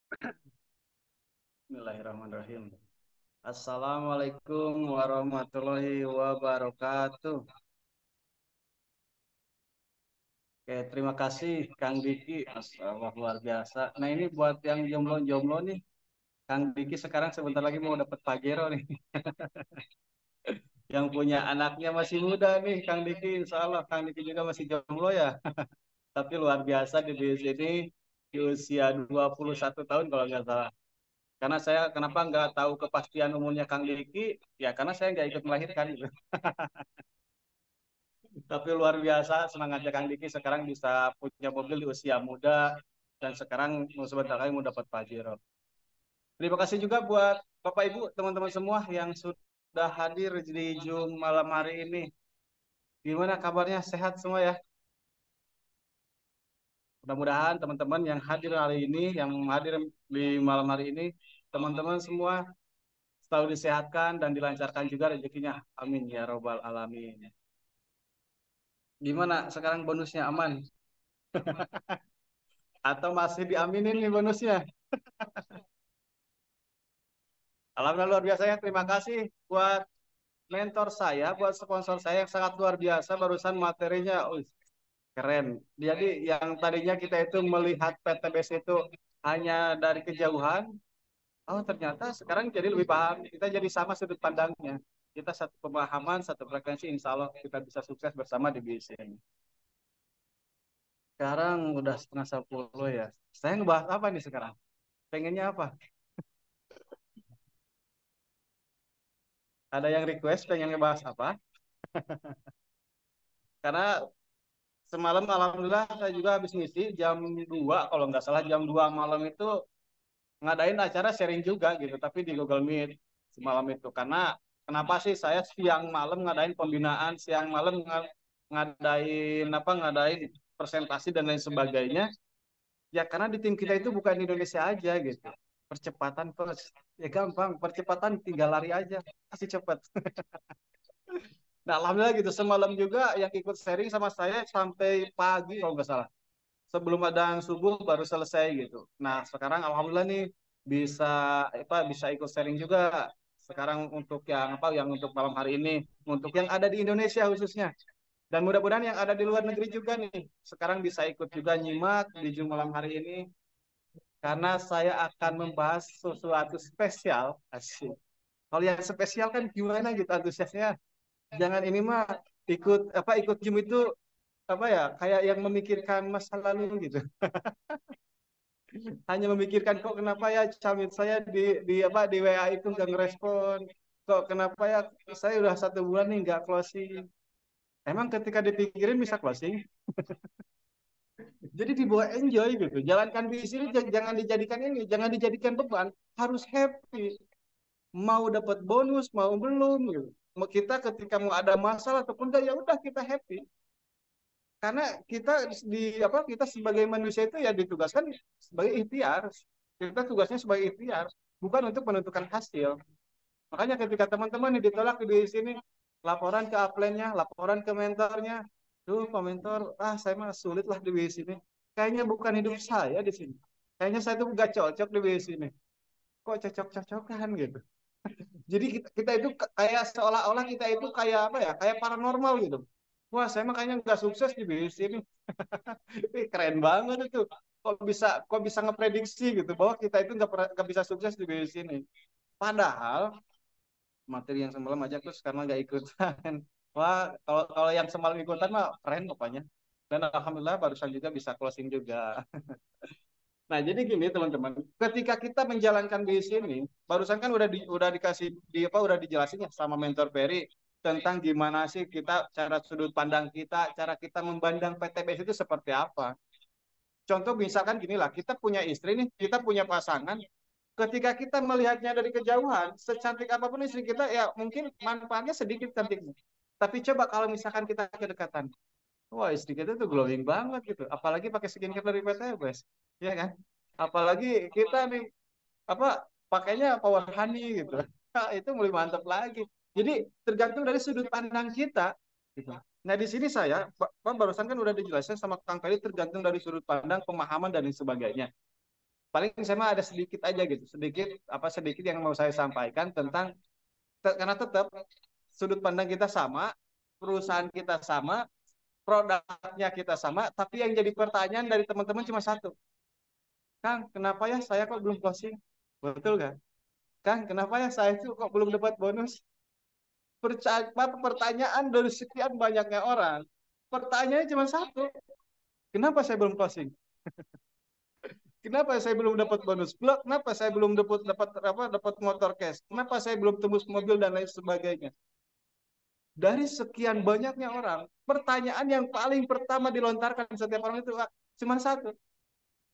Bismillahirrahmanirrahim. Assalamualaikum warahmatullahi wabarakatuh. Oke, terima kasih Kang Diki. Masyaallah, luar biasa. Nah ini buat yang jomblo-jomblo nih, Kang Diki sekarang sebentar lagi mau dapat Pajero nih. Yang punya anaknya masih muda nih, Kang Diki. Insya Allah Kang Diki juga masih jomblo ya. Tapi luar biasa di sini di usia 21 tahun kalau nggak salah. Karena saya kenapa nggak tahu kepastian umurnya Kang Diki? Ya karena saya nggak ikut melahirkan gitu. Tapi luar biasa, senang aja Kang Diki sekarang bisa punya mobil di usia muda dan sekarang mau sebentar lagi mau dapat Pajero. Terima kasih juga buat Bapak Ibu, teman-teman semua yang sudah hadir di Zoom malam hari ini. Gimana kabarnya? Sehat semua ya? Mudah-mudahan teman-teman yang hadir hari ini, yang hadir di malam hari ini, teman-teman semua selalu disehatkan dan dilancarkan juga rezekinya. Amin ya robbal alamin. Gimana sekarang bonusnya aman? Atau masih diaminin nih bonusnya? Alhamdulillah luar biasa ya. Terima kasih buat mentor saya, buat sponsor saya yang sangat luar biasa. Barusan materinya, keren. Jadi yang tadinya kita itu melihat PTBS itu hanya dari kejauhan, oh ternyata sekarang jadi lebih paham. Kita jadi sama sudut pandangnya. Kita satu pemahaman, satu frekuensi, insya Allah kita bisa sukses bersama di bisnis ini. Sekarang udah setengah 10 ya. Saya ngebahas apa nih sekarang? Pengennya apa? Ada yang request pengen ngebahas apa? Karena semalam alhamdulillah saya juga habis ngisi jam 2 kalau nggak salah jam 2 malam itu ngadain acara sharing juga gitu tapi di Google Meet semalam itu karena kenapa sih saya siang malam ngadain pembinaan siang malam ngadain presentasi dan lain sebagainya ya karena di tim kita itu bukan Indonesia aja gitu percepatan terus ya gampang percepatan tinggal lari aja pasti cepat. Nah alhamdulillah gitu semalam juga yang ikut sharing sama saya sampai pagi kalau nggak salah sebelum adzan subuh baru selesai gitu. Nah, sekarang alhamdulillah nih bisa bisa ikut sharing juga. Sekarang untuk yang yang untuk malam hari ini, untuk yang ada di Indonesia khususnya. Dan mudah-mudahan yang ada di luar negeri juga nih. Sekarang bisa ikut juga nyimak di Zoom malam hari ini karena saya akan membahas sesuatu spesial. Asik. Kalau yang spesial kan gimana gitu antusiasnya. Jangan ini mah ikut Zoom itu kayak yang memikirkan masa lalu gitu. Hanya memikirkan kok kenapa ya camit saya di WA itu nggak ngerespon, kok kenapa ya saya udah 1 bulan nih nggak closing. Emang ketika dipikirin bisa closing, jadi dibawa enjoy gitu. Jalankan bisnis ini jangan dijadikan ini, jangan dijadikan beban, harus happy. Mau dapat bonus mau belum gitu. Kita ketika mau ada masalah ataupun enggak ya udah kita happy. Karena kita sebagai manusia itu ya ditugaskan sebagai ikhtiar. Kita tugasnya sebagai ikhtiar, bukan untuk menentukan hasil. Makanya ketika teman-teman ini ditolak di sini, laporan ke upline-nya, laporan ke mentornya, tuh komentar, saya mah sulit lah di sini. Kayaknya bukan hidup saya di sini. Kayaknya saya tuh gak cocok di sini. Kok cocok-cocokan gitu. Jadi kita itu kayak seolah-olah kita itu kayak apa ya, kayak paranormal gitu. Wah, saya makanya nggak sukses di bisnis ini. Keren banget itu. Kok bisa ngeprediksi gitu bahwa kita itu nggak bisa sukses di bisnis ini. Padahal materi yang semalam aja terus karena nggak ikutan. Wah, kalau kalau yang semalam ikutan mah keren pokoknya. Dan alhamdulillah barusan juga bisa closing juga. Nah, jadi gini teman-teman, ketika kita menjalankan bisnis ini, barusan kan udah dikasih udah dijelasin ya sama mentor Ferry tentang gimana sih kita cara sudut pandang kita, cara kita memandang PTBS itu seperti apa. Contoh misalkan gini lah, kita punya istri nih, kita punya pasangan, ketika kita melihatnya dari kejauhan, secantik apapun istri kita, ya mungkin manfaatnya sedikit cantiknya. Tapi coba kalau misalkan kita kedekatan, wah istri kita tuh glowing banget gitu. Apalagi pakai skincare dari PTBS, ya kan? Apalagi kita nih pakainya Power Honey gitu. Itu lebih mantap lagi. Jadi tergantung dari sudut pandang kita. Gitu. Nah di sini saya, barusan kan udah dijelasin sama Kang Ferry tergantung dari sudut pandang, pemahaman dan lain sebagainya. Paling saya mah ada sedikit aja gitu, sedikit yang mau saya sampaikan tentang karena tetap sudut pandang kita sama, perusahaan kita sama, produknya kita sama, tapi yang jadi pertanyaan dari teman-teman cuma satu, Kang, kenapa ya saya kok belum closing? Betul kan? Kang, kenapa ya saya itu kok belum dapat bonus? Pertanyaan dari sekian banyaknya orang, pertanyaannya cuma satu, kenapa saya belum closing? Kenapa saya belum dapat bonus? Kenapa saya belum dapat dapat apa? Dapat motor cash? Kenapa saya belum tembus mobil dan lain sebagainya? Dari sekian banyaknya orang, pertanyaan yang paling pertama dilontarkan setiap orang itu cuma satu.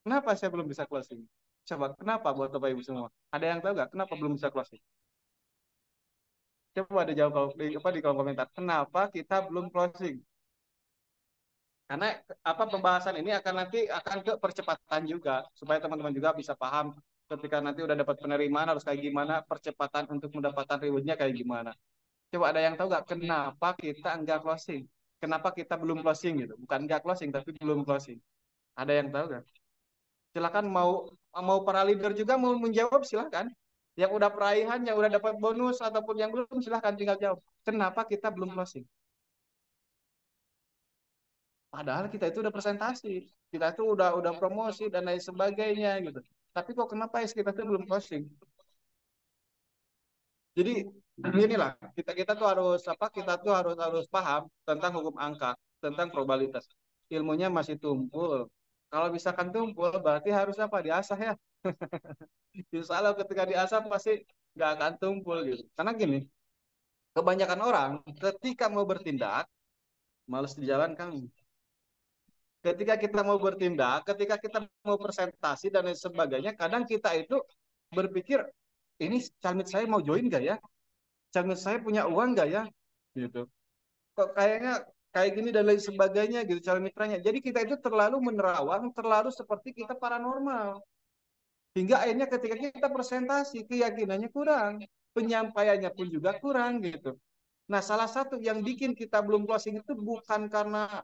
Kenapa saya belum bisa closing? Coba, kenapa buat Bapak Ibu semua? Ada yang tahu nggak kenapa belum bisa closing? Coba ada jawab di kolom komentar. Kenapa kita belum closing? Karena pembahasan ini akan nanti akan ke percepatan juga supaya teman-teman juga bisa paham ketika nanti udah dapat penerimaan harus kayak gimana, percepatan untuk mendapatkan rewardnya kayak gimana. Coba ada yang tahu nggak kenapa kita enggak closing? Kenapa kita belum closing gitu? Bukan enggak closing tapi belum closing. Ada yang tahu nggak? Silakan mau mau para leader juga mau menjawab silakan. Yang udah peraihan, yang udah dapat bonus ataupun yang belum silakan tinggal jawab. Kenapa kita belum closing? Padahal kita itu udah presentasi, kita itu udah promosi dan lain sebagainya gitu. Tapi kok kenapa ya kita tuh belum closing? Jadi inilah kita kita tuh harus kita tuh harus paham tentang hukum angka, tentang probabilitas. Ilmunya masih tumpul. Kalau misalkan tumpul berarti harus diasah ya. Insya Allah ketika diasah pasti nggak akan tumpul gitu. Karena gini, kebanyakan orang ketika mau bertindak males di jalan Kang. Ketika kita mau bertindak, ketika kita mau presentasi dan lain sebagainya, kadang kita itu berpikir ini calmit saya mau join gak ya? Calmit saya punya uang gak ya? Gitu. Kok kayaknya kayak gini dan lain sebagainya gitu calon mitranya. Jadi kita itu terlalu menerawang, terlalu seperti kita paranormal. Hingga akhirnya ketika kita presentasi keyakinannya kurang, penyampaiannya pun juga kurang gitu. Nah, salah satu yang bikin kita belum closing itu bukan karena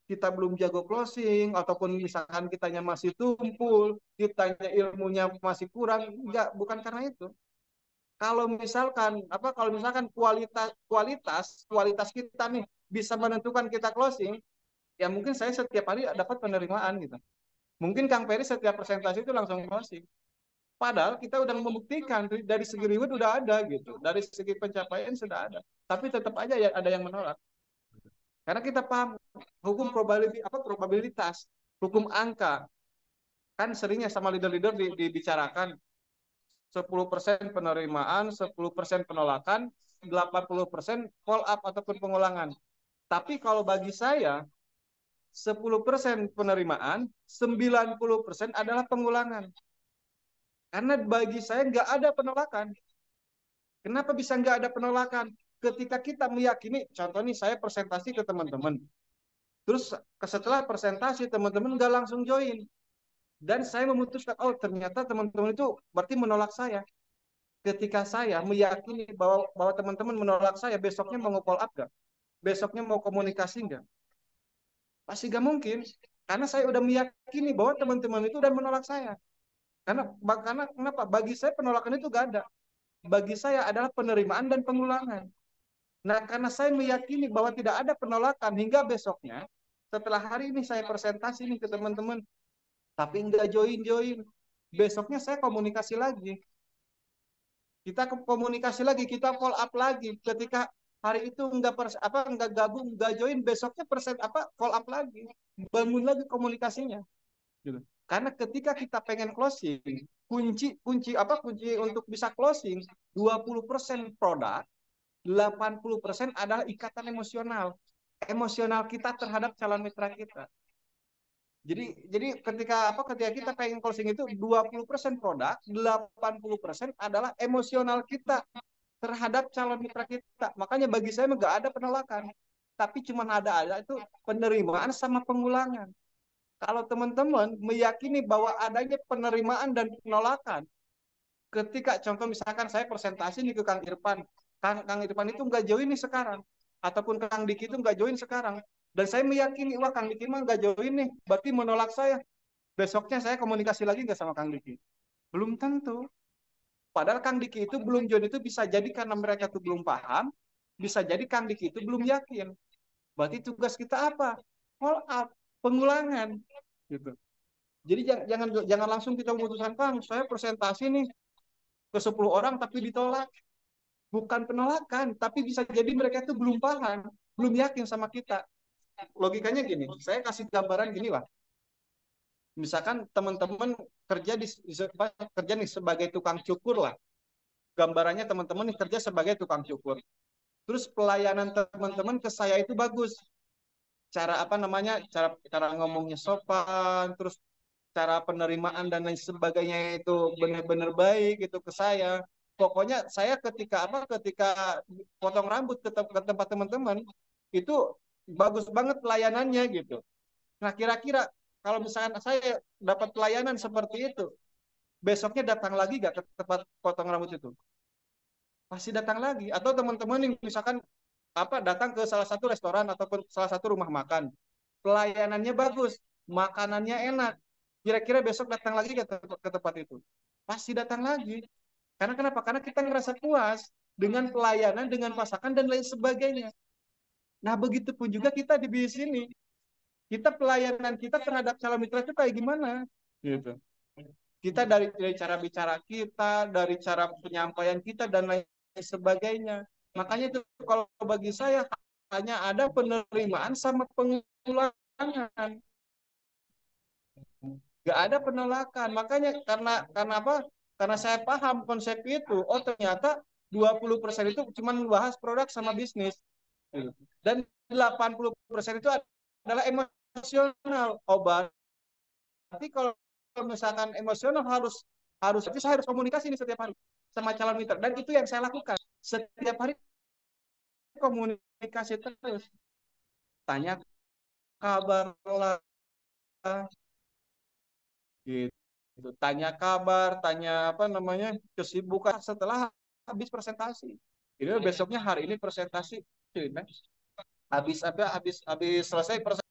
kita belum jago closing ataupun misalkan kitanya masih tumpul, kitanya ilmunya masih kurang, enggak, bukan karena itu. Kalau misalkan kualitas kita nih bisa menentukan kita closing, ya mungkin saya setiap hari dapat penerimaan gitu. Mungkin Kang Peri setiap presentasi itu langsung closing. Padahal kita udah membuktikan dari segi reward udah ada gitu, dari segi pencapaian sudah ada. Tapi tetap aja ya ada yang menolak. Karena kita paham hukum probabilitas, hukum angka. Kan seringnya sama leader-leader dibicarakan 10% penerimaan, 10% penolakan, 80% follow up ataupun pengulangan. Tapi kalau bagi saya 10% penerimaan, 90% adalah pengulangan. Karena bagi saya nggak ada penolakan. Kenapa bisa nggak ada penolakan? Ketika kita meyakini, contoh nih saya presentasi ke teman-teman. Terus setelah presentasi teman-teman nggak langsung join. Dan saya memutuskan, oh ternyata teman-teman itu berarti menolak saya. Ketika saya meyakini bahwa teman-teman menolak saya, besoknya mau nge-follow up nggak? Besoknya mau komunikasi nggak? Pasti nggak mungkin. Karena saya udah meyakini bahwa teman-teman itu udah menolak saya. Karena kenapa? Bagi saya penolakan itu gak ada. Bagi saya adalah penerimaan dan pengulangan. Nah, karena saya meyakini bahwa tidak ada penolakan hingga besoknya, setelah hari ini saya presentasi nih ke teman-teman, tapi nggak join-join. Besoknya saya komunikasi lagi. Kita komunikasi lagi, kita follow up lagi. Ketika hari itu nggak gabung, nggak join, besoknya follow up lagi, bangun lagi komunikasinya. Gitu. Karena ketika kita pengen closing, kunci untuk bisa closing 20% produk, 80% adalah ikatan emosional. Emosional kita terhadap calon mitra kita. Jadi ketika kita pengen closing itu 20% produk, 80% adalah emosional kita terhadap calon mitra kita. Makanya bagi saya nggak ada penolakan. Tapi cuma ada itu penerimaan sama pengulangan. Kalau teman-teman meyakini bahwa adanya penerimaan dan penolakan, ketika contoh misalkan saya presentasi nih ke Kang Irfan, Kang Irfan itu nggak join nih sekarang, ataupun Kang Diki itu nggak join sekarang, dan saya meyakini wah Kang Diki mah nggak join nih, berarti menolak saya. besoknya saya komunikasi lagi nggak sama Kang Diki? Belum tentu. Padahal Kang Diki itu belum join itu bisa jadi karena mereka tuh belum paham, bisa jadi Kang Diki itu belum yakin. Berarti tugas kita apa? Follow up, pengulangan, gitu. Jadi jangan langsung kita memutuskan, Kang, saya presentasi nih ke 10 orang tapi ditolak. Bukan penolakan, tapi bisa jadi mereka itu belum paham, belum yakin sama kita. Logikanya gini, saya kasih gambaran gini lah. Misalkan teman-teman kerja kerja nih sebagai tukang cukur lah. Gambarannya teman-teman nih kerja sebagai tukang cukur. Terus pelayanan teman-teman ke saya itu bagus. Cara apa namanya? Cara ngomongnya sopan, terus cara penerimaan dan lain sebagainya itu benar-benar baik itu ke saya. Pokoknya saya ketika potong rambut ke tempat teman-teman itu bagus banget pelayanannya gitu. Nah, kira-kira kalau misalkan saya dapat pelayanan seperti itu, besoknya datang lagi gak ke tempat potong rambut itu? Pasti datang lagi. Atau teman-teman yang misalkan datang ke salah satu restoran ataupun salah satu rumah makan, pelayanannya bagus, makanannya enak. Kira-kira besok datang lagi ke tempat itu? Pasti datang lagi. Karena kenapa? Karena kita ngerasa puas dengan pelayanan, dengan pasakan dan lain sebagainya. Nah, begitu pun juga kita di bisnis ini. Kita pelayanan kita terhadap calon mitra itu kayak gimana? Gitu. Kita dari cara bicara kita, dari cara penyampaian kita dan lain sebagainya. Makanya itu kalau bagi saya hanya ada penerimaan sama pengulangan. Gak ada penolakan. Makanya karena apa? Karena saya paham konsep itu. Oh, ternyata 20% itu cuma membahas produk sama bisnis. Dan 80% itu adalah emosional. Oh, berarti kalau misalkan emosional harus jadi saya harus komunikasi nih setiap hari sama calon mitra, dan itu yang saya lakukan setiap hari, komunikasi terus, tanya kabar lah gitu, tanya kabar, tanya apa namanya kesibukan setelah habis presentasi. Ini besoknya hari ini presentasi, habis selesai presentasi.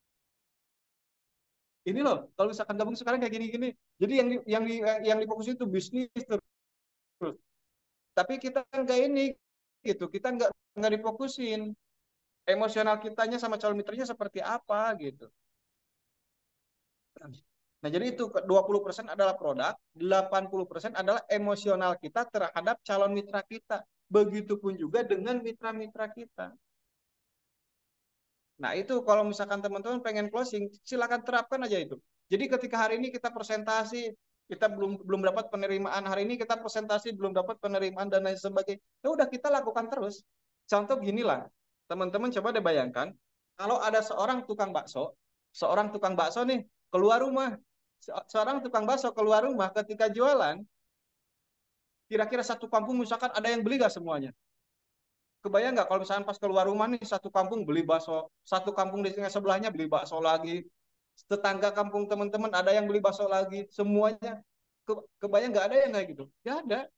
Ini loh, kalau misalkan gabung sekarang kayak gini-gini, jadi yang difokusin itu bisnis terus. Tapi kita nggak ini gitu, kita nggak difokusin emosional kitanya sama calon mitranya seperti apa gitu. Nah, jadi itu 20% adalah produk, 80% adalah emosional kita terhadap calon mitra kita. Begitupun juga dengan mitra-mitra kita. Nah, itu kalau misalkan teman-teman pengen closing, silakan terapkan aja itu. Jadi ketika hari ini kita presentasi, kita belum belum dapat penerimaan, hari ini kita presentasi belum dapat penerimaan dan lain sebagainya. Ya udah kita lakukan terus. Contoh gini lah, teman-teman coba deh bayangkan, kalau ada seorang tukang bakso nih keluar rumah, seorang tukang bakso keluar rumah ketika jualan, kira-kira satu kampung misalkan ada yang beli gak semuanya? Kebayang nggak kalau misalkan pas keluar rumah nih satu kampung beli bakso, satu kampung di sebelahnya beli bakso lagi, tetangga kampung teman-teman ada yang beli bakso lagi, semuanya kebayang nggak ada yang kayak gitu? Ya ada.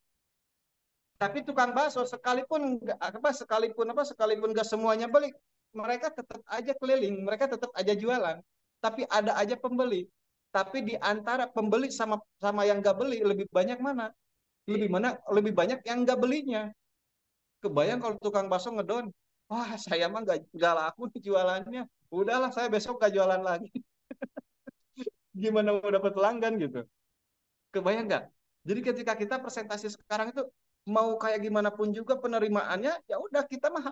Tapi tukang bakso sekalipun nggak semuanya beli, mereka tetap aja keliling, mereka tetap aja jualan. Tapi ada aja pembeli. Tapi di antara pembeli sama sama yang nggak beli lebih banyak mana? Lebih banyak yang nggak belinya. Kebayang kalau tukang bakso ngedon, wah saya mah nggak laku nih jualannya. Udahlah saya besok nggak jualan lagi. Gimana mau dapat pelanggan gitu? Kebayang nggak? Jadi ketika kita presentasi sekarang itu mau kayak gimana pun juga penerimaannya, ya udah kita mah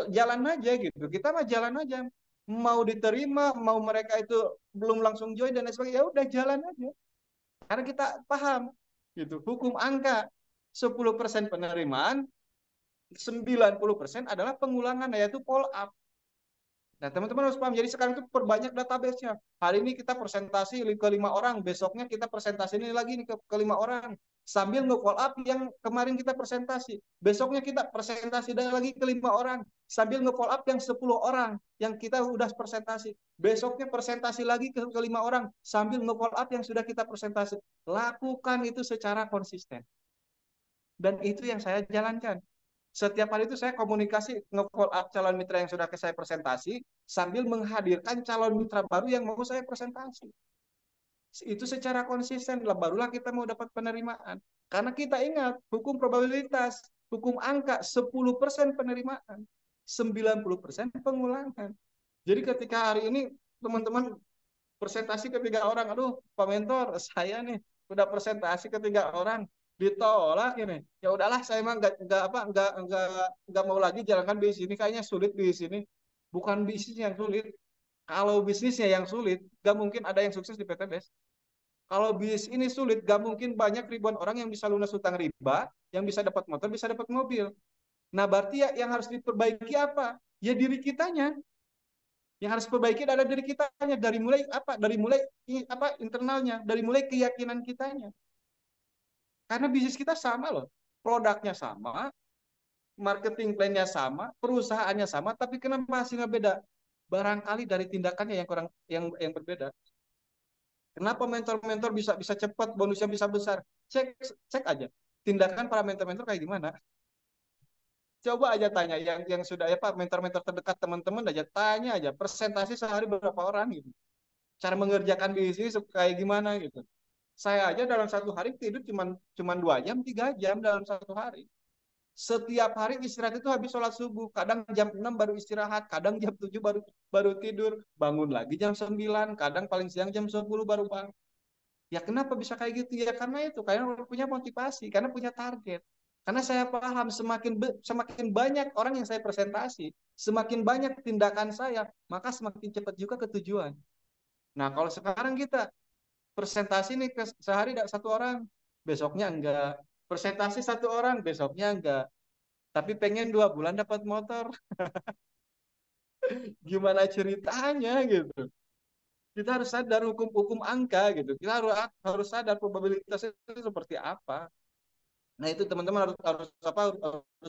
jalan aja gitu. Kita mah jalan aja. Mau diterima, mau mereka itu belum langsung join dan lain sebagainya, ya udah jalan aja. Karena kita paham gitu. Hukum angka 10% penerimaan, 90% adalah pengulangan, yaitu follow up. Nah, teman-teman harus paham. Jadi sekarang itu perbanyak database-nya. Hari ini kita presentasi ke 5 orang, besoknya kita presentasi ini lagi nih ke 5 orang. Sambil nge-follow up yang kemarin kita presentasi. Besoknya kita presentasi lagi ke 5 orang. Sambil nge-follow up yang 10 orang yang kita udah presentasi. Besoknya presentasi lagi ke 5 orang. Sambil nge-follow up yang sudah kita presentasi. Lakukan itu secara konsisten. Dan itu yang saya jalankan. Setiap hari itu saya komunikasi nge-follow up calon mitra yang sudah saya presentasi sambil menghadirkan calon mitra baru yang mau saya presentasi. Itu secara konsisten lah barulah kita mau dapat penerimaan. Karena kita ingat hukum probabilitas, hukum angka 10% penerimaan, 90% pengulangan. Jadi ketika hari ini teman-teman presentasi ke 3 orang, aduh Pak Mentor, saya nih udah presentasi ke 3 orang ditolak ini. Ya udahlah, saya emang nggak mau lagi jalankan bisnis ini, kayaknya sulit bisnis ini. Bukan bisnis yang sulit. Kalau bisnisnya yang sulit, gak mungkin ada yang sukses di PTBS. Kalau bisnis ini sulit, gak mungkin banyak ribuan orang yang bisa lunas hutang riba, yang bisa dapat motor, bisa dapat mobil. Nah, berarti ya yang harus diperbaiki apa? Ya diri kitanya. Yang harus diperbaiki adalah diri kitanya. Dari mulai apa? Dari mulai apa? Internalnya, dari mulai keyakinan kitanya. Karena bisnis kita sama loh. Produknya sama, marketing plan-nya sama, perusahaannya sama, tapi kenapa hasilnya beda? Barangkali dari tindakannya yang kurang yang berbeda. Kenapa mentor-mentor bisa bisa cepat, bonusnya bisa besar? Cek cek aja tindakan para mentor-mentor kayak gimana. Coba aja tanya yang sudah ya Pak, mentor-mentor terdekat teman-teman aja tanya aja presentasi sehari berapa orang gitu. Cara mengerjakan bisnis kayak gimana gitu. Saya aja dalam satu hari tidur cuman 2 jam, 3 jam dalam satu hari. Setiap hari istirahat itu habis sholat subuh. Kadang jam 6 baru istirahat, kadang jam 7 baru baru tidur, bangun lagi jam 9, kadang paling siang jam 10 baru bangun. Ya kenapa bisa kayak gitu? Ya karena itu, karena punya motivasi, karena punya target. Karena saya paham semakin banyak orang yang saya presentasi, semakin banyak tindakan saya, maka semakin cepat juga ke tujuan. Nah, kalau sekarang kita presentasi nih sehari 1 orang, besoknya enggak. Presentasi 1 orang, besoknya enggak. Tapi pengen 2 bulan dapat motor, gimana ceritanya gitu. Kita harus sadar hukum-hukum angka gitu. Kita harus sadar probabilitasnya itu seperti apa. Nah itu teman-teman harus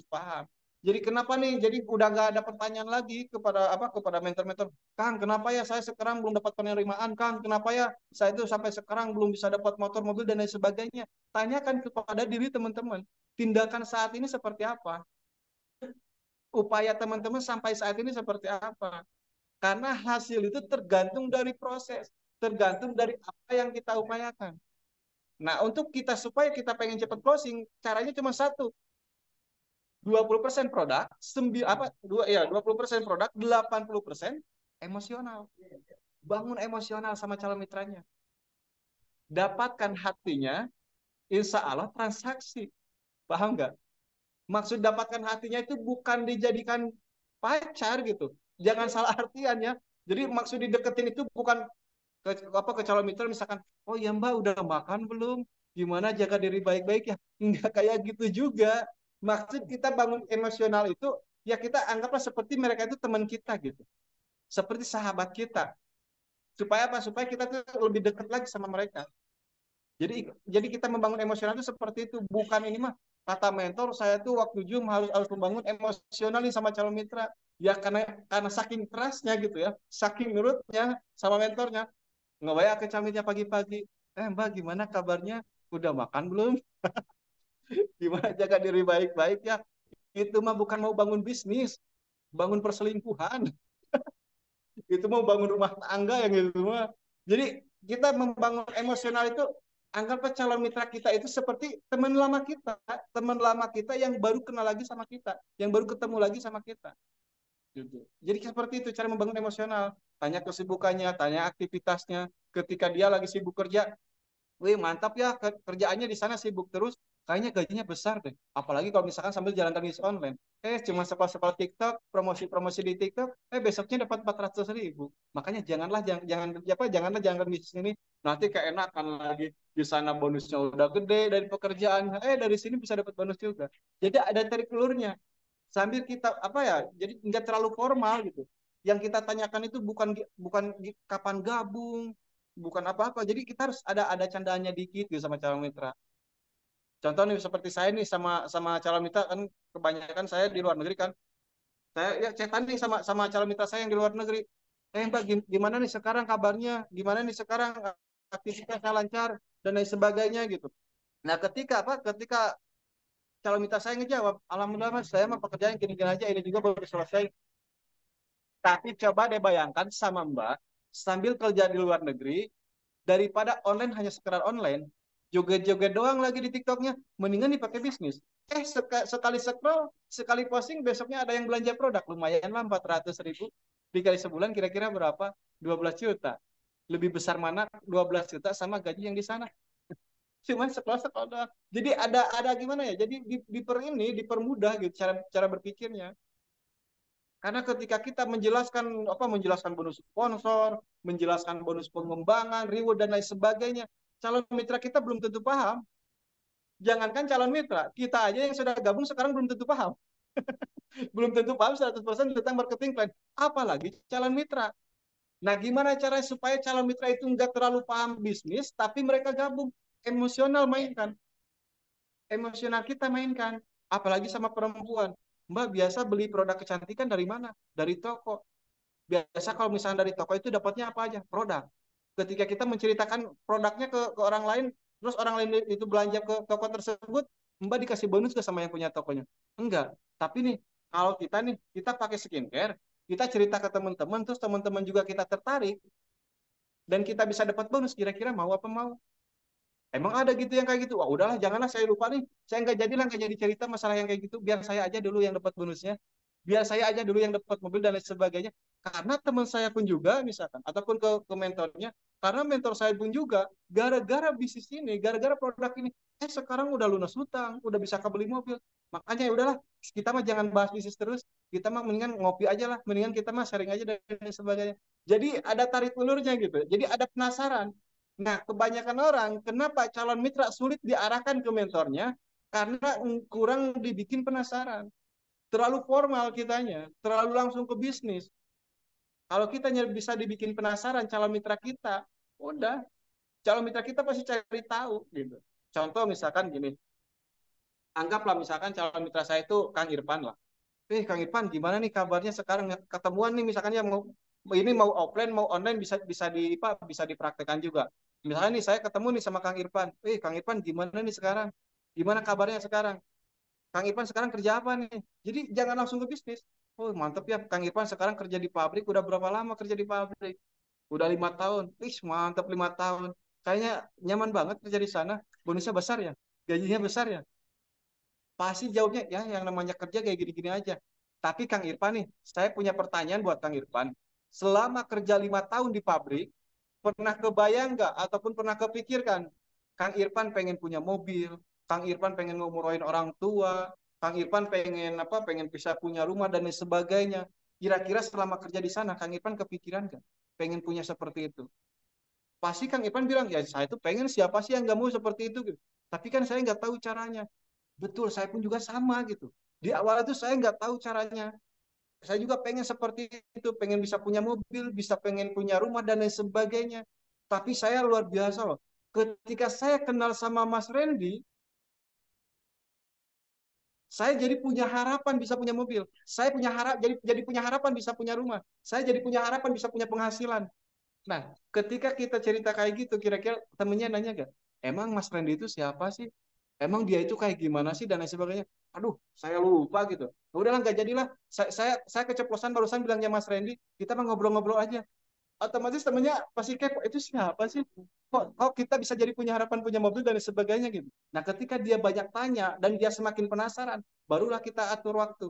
paham. Jadi kenapa nih? Jadi udah nggak ada pertanyaan lagi kepada mentor-mentor. Kang, kenapa ya saya sekarang belum dapat penerimaan? Kang, kenapa ya saya itu sampai sekarang belum bisa dapat motor, mobil dan lain sebagainya? Tanyakan kepada diri teman-teman. Tindakan saat ini seperti apa? Upaya teman-teman sampai saat ini seperti apa? Karena hasil itu tergantung dari proses, tergantung dari apa yang kita upayakan. Nah, untuk kita supaya kita pengen cepat closing, caranya cuma satu. 20% produk, 20% produk, 80% emosional. Bangun emosional sama calon mitranya. Dapatkan hatinya, insya Allah transaksi. Paham nggak? Maksud dapatkan hatinya itu bukan dijadikan pacar gitu. Jangan salah artian ya. Jadi maksud dideketin itu bukan ke calon mitra misalkan, oh ya Mbak udah makan belum? Gimana jaga diri baik-baik ya? Enggak kayak gitu juga. Maksud kita bangun emosional itu ya kita anggaplah seperti mereka itu teman kita gitu. Seperti sahabat kita. Supaya apa? Supaya kita tuh lebih dekat lagi sama mereka. Jadi kita membangun emosional itu seperti itu, bukan ini mah kata mentor saya tuh waktu Zoom harus membangun emosional nih sama calon mitra. Ya karena saking trustnya gitu ya, saking nurutnya sama mentornya. Ngebayar ke calon pagi-pagi. Mbak gimana kabarnya? Udah makan belum? Gimana jaga diri baik-baik ya? Itu mah bukan mau bangun bisnis, bangun perselingkuhan. Itu mau bangun rumah tangga yang itu mah. Jadi kita membangun emosional itu anggaplah calon mitra kita itu seperti teman lama kita yang baru kenal lagi sama kita, yang baru ketemu lagi sama kita. Gitu. Jadi seperti itu cara membangun emosional. Tanya kesibukannya, tanya aktivitasnya. Ketika dia lagi sibuk kerja, wih mantap ya kerjaannya di sana sibuk terus, kayaknya gajinya besar deh. Apalagi kalau misalkan sambil jalankan bisnis online. Cuma sepal-sepal TikTok, promosi-promosi di TikTok, besoknya dapat 400.000. Makanya janganlah jangan bisnis ini. Nanti keenakan lagi di sana bonusnya udah gede dari pekerjaan. Dari sini bisa dapat bonus juga. Jadi ada tarik ulurnya. Sambil kita apa ya? Jadi nggak terlalu formal gitu. Yang kita tanyakan itu bukan bukan kapan gabung, bukan apa-apa. Jadi kita harus ada candaannya dikit gitu sama calon mitra. Contoh nih seperti saya nih sama calon mitra kan kebanyakan saya di luar negeri kan. Saya ya cetan nih sama calon mitra saya yang di luar negeri. Mbak gimana nih sekarang kabarnya? Gimana nih sekarang aktivitasnya lancar dan lain sebagainya gitu. Nah, ketika calon mitra saya ngejawab, alhamdulillah mas saya mah pekerjaan gini-gini aja ini juga baru selesai. Tapi coba deh bayangkan sama Mbak sambil kerja di luar negeri daripada online hanya sekedar online, joget-joget doang lagi di TikToknya, mendingan dipakai bisnis. Sekali scroll, sekali posting, besoknya ada yang belanja produk, lumayan lah 400.000, dikali sebulan kira-kira berapa? 12 juta. Lebih besar mana 12 juta sama gaji yang di sana? Cuman scroll-scroll doang. Jadi ada gimana ya? Jadi dipermudah gitu cara cara berpikirnya. Karena ketika kita menjelaskan bonus sponsor, menjelaskan bonus pengembangan, reward dan lain sebagainya, calon mitra kita belum tentu paham. Jangankan calon mitra, kita aja yang sudah gabung sekarang belum tentu paham. Belum tentu paham 100% tentang marketing plan. Apalagi calon mitra. Nah, gimana caranya supaya calon mitra itu nggak terlalu paham bisnis, tapi mereka gabung? Emosional mainkan. Emosional kita mainkan. Apalagi sama perempuan. Mbak biasa beli produk kecantikan dari mana? Dari toko. Biasa kalau misalnya dari toko itu dapatnya apa aja? Produk. Ketika kita menceritakan produknya ke orang lain, terus orang lain itu belanja ke toko tersebut, Mbak dikasih bonus ke sama yang punya tokonya? Enggak. Tapi nih, kalau kita pakai skincare, kita cerita ke teman-teman, terus teman-teman juga kita tertarik, dan kita bisa dapat bonus, kira-kira mau apa mau? Emang ada gitu yang kayak gitu? Wah udahlah, janganlah saya lupa nih. Saya nggak jadi cerita masalah yang kayak gitu. Biar saya aja dulu yang dapat bonusnya. Biar saya aja dulu yang dapat mobil dan lain sebagainya. Karena teman saya pun juga misalkan, ataupun ke mentornya, karena mentor saya pun juga, gara-gara bisnis ini, gara-gara produk ini, sekarang udah lunas hutang, udah bisa kebeli mobil. Makanya ya udahlah, kita mah jangan bahas bisnis terus. Kita mah mendingan ngopi aja lah. Mendingan kita mah sharing aja dan lain sebagainya. Jadi ada tarik ulurnya gitu. Jadi ada penasaran. Nah, kebanyakan orang, kenapa calon mitra sulit diarahkan ke mentornya? Karena kurang dibikin penasaran. Terlalu formal kitanya, terlalu langsung ke bisnis. Kalau kita bisa dibikin penasaran calon mitra kita, udah, calon mitra kita pasti cari tahu gitu. Contoh misalkan gini, anggaplah misalkan calon mitra saya itu Kang Irfan lah. Kang Irfan gimana nih kabarnya sekarang ketemuan nih misalkan ya mau offline mau online bisa bisa dipraktekkan juga. Misalnya nih saya ketemu nih sama Kang Irfan. Kang Irfan gimana nih sekarang? Gimana kabarnya sekarang? Kang Irfan sekarang kerja apa nih? Jadi jangan langsung ke bisnis. Oh mantep ya Kang Irfan sekarang kerja di pabrik. Udah berapa lama kerja di pabrik? Udah 5 tahun. Mantap 5 tahun. Kayaknya nyaman banget kerja di sana. Bonusnya besar ya. Gajinya besar ya. Pasti jawabnya ya yang namanya kerja kayak gini-gini aja. Tapi Kang Irfan nih, saya punya pertanyaan buat Kang Irfan. Selama kerja 5 tahun di pabrik, pernah kebayang nggak ataupun pernah kepikirkan Kang Irfan pengen punya mobil, Kang Irfan pengen ngumuroin orang tua, Kang Irfan pengen bisa punya rumah dan lain sebagainya. Kira-kira selama kerja di sana Kang Irfan kepikiran nggak pengen punya seperti itu? Pasti Kang Irfan bilang ya saya tuh pengen, siapa sih yang nggak mau seperti itu gitu. Tapi kan saya nggak tahu caranya. Betul, saya pun juga sama gitu. Di awal itu saya nggak tahu caranya. Saya juga pengen seperti itu, pengen bisa punya mobil, bisa pengen punya rumah dan lain sebagainya. Tapi saya luar biasa loh. Ketika saya kenal sama Mas Randy, saya jadi punya harapan bisa punya mobil. Saya punya jadi punya harapan bisa punya rumah. Saya jadi punya harapan bisa punya penghasilan. Nah, ketika kita cerita kayak gitu, kira-kira temennya nanya gak, emang Mas Randy itu siapa sih? Emang dia itu kayak gimana sih dan lain sebagainya? Aduh, saya lupa gitu. Udahlah nggak jadilah. Saya keceplosan barusan bilangnya Mas Randy, kita mah ngobrol-ngobrol aja. Otomatis temennya pasti kepo, itu siapa sih? Kok kita bisa jadi punya harapan punya mobil dan lain sebagainya gitu. Nah, ketika dia banyak tanya dan dia semakin penasaran, barulah kita atur waktu.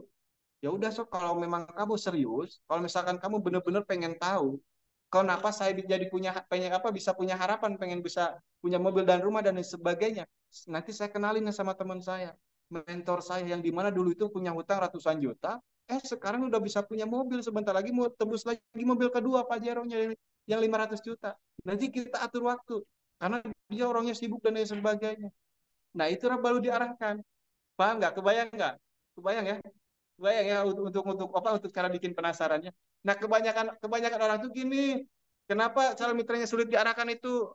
Ya udah, so kalau memang kamu serius, kalau misalkan kamu benar-benar pengen tahu kenapa saya jadi pengen bisa punya harapan pengen bisa punya mobil dan rumah dan lain sebagainya, nanti saya kenalin sama teman saya, mentor saya yang dimana dulu itu punya hutang ratusan juta, sekarang udah bisa punya mobil, sebentar lagi mau tebus lagi mobil kedua Pajero-nya yang 500 juta. Nanti kita atur waktu karena dia orangnya sibuk dan lain sebagainya. Nah itu baru diarahkan. Paham nggak? Kebayang nggak? Kebayang ya? Kebayang ya untuk cara bikin penasarannya. Nah, kebanyakan orang tuh gini. Kenapa calon mitranya sulit diarahkan itu?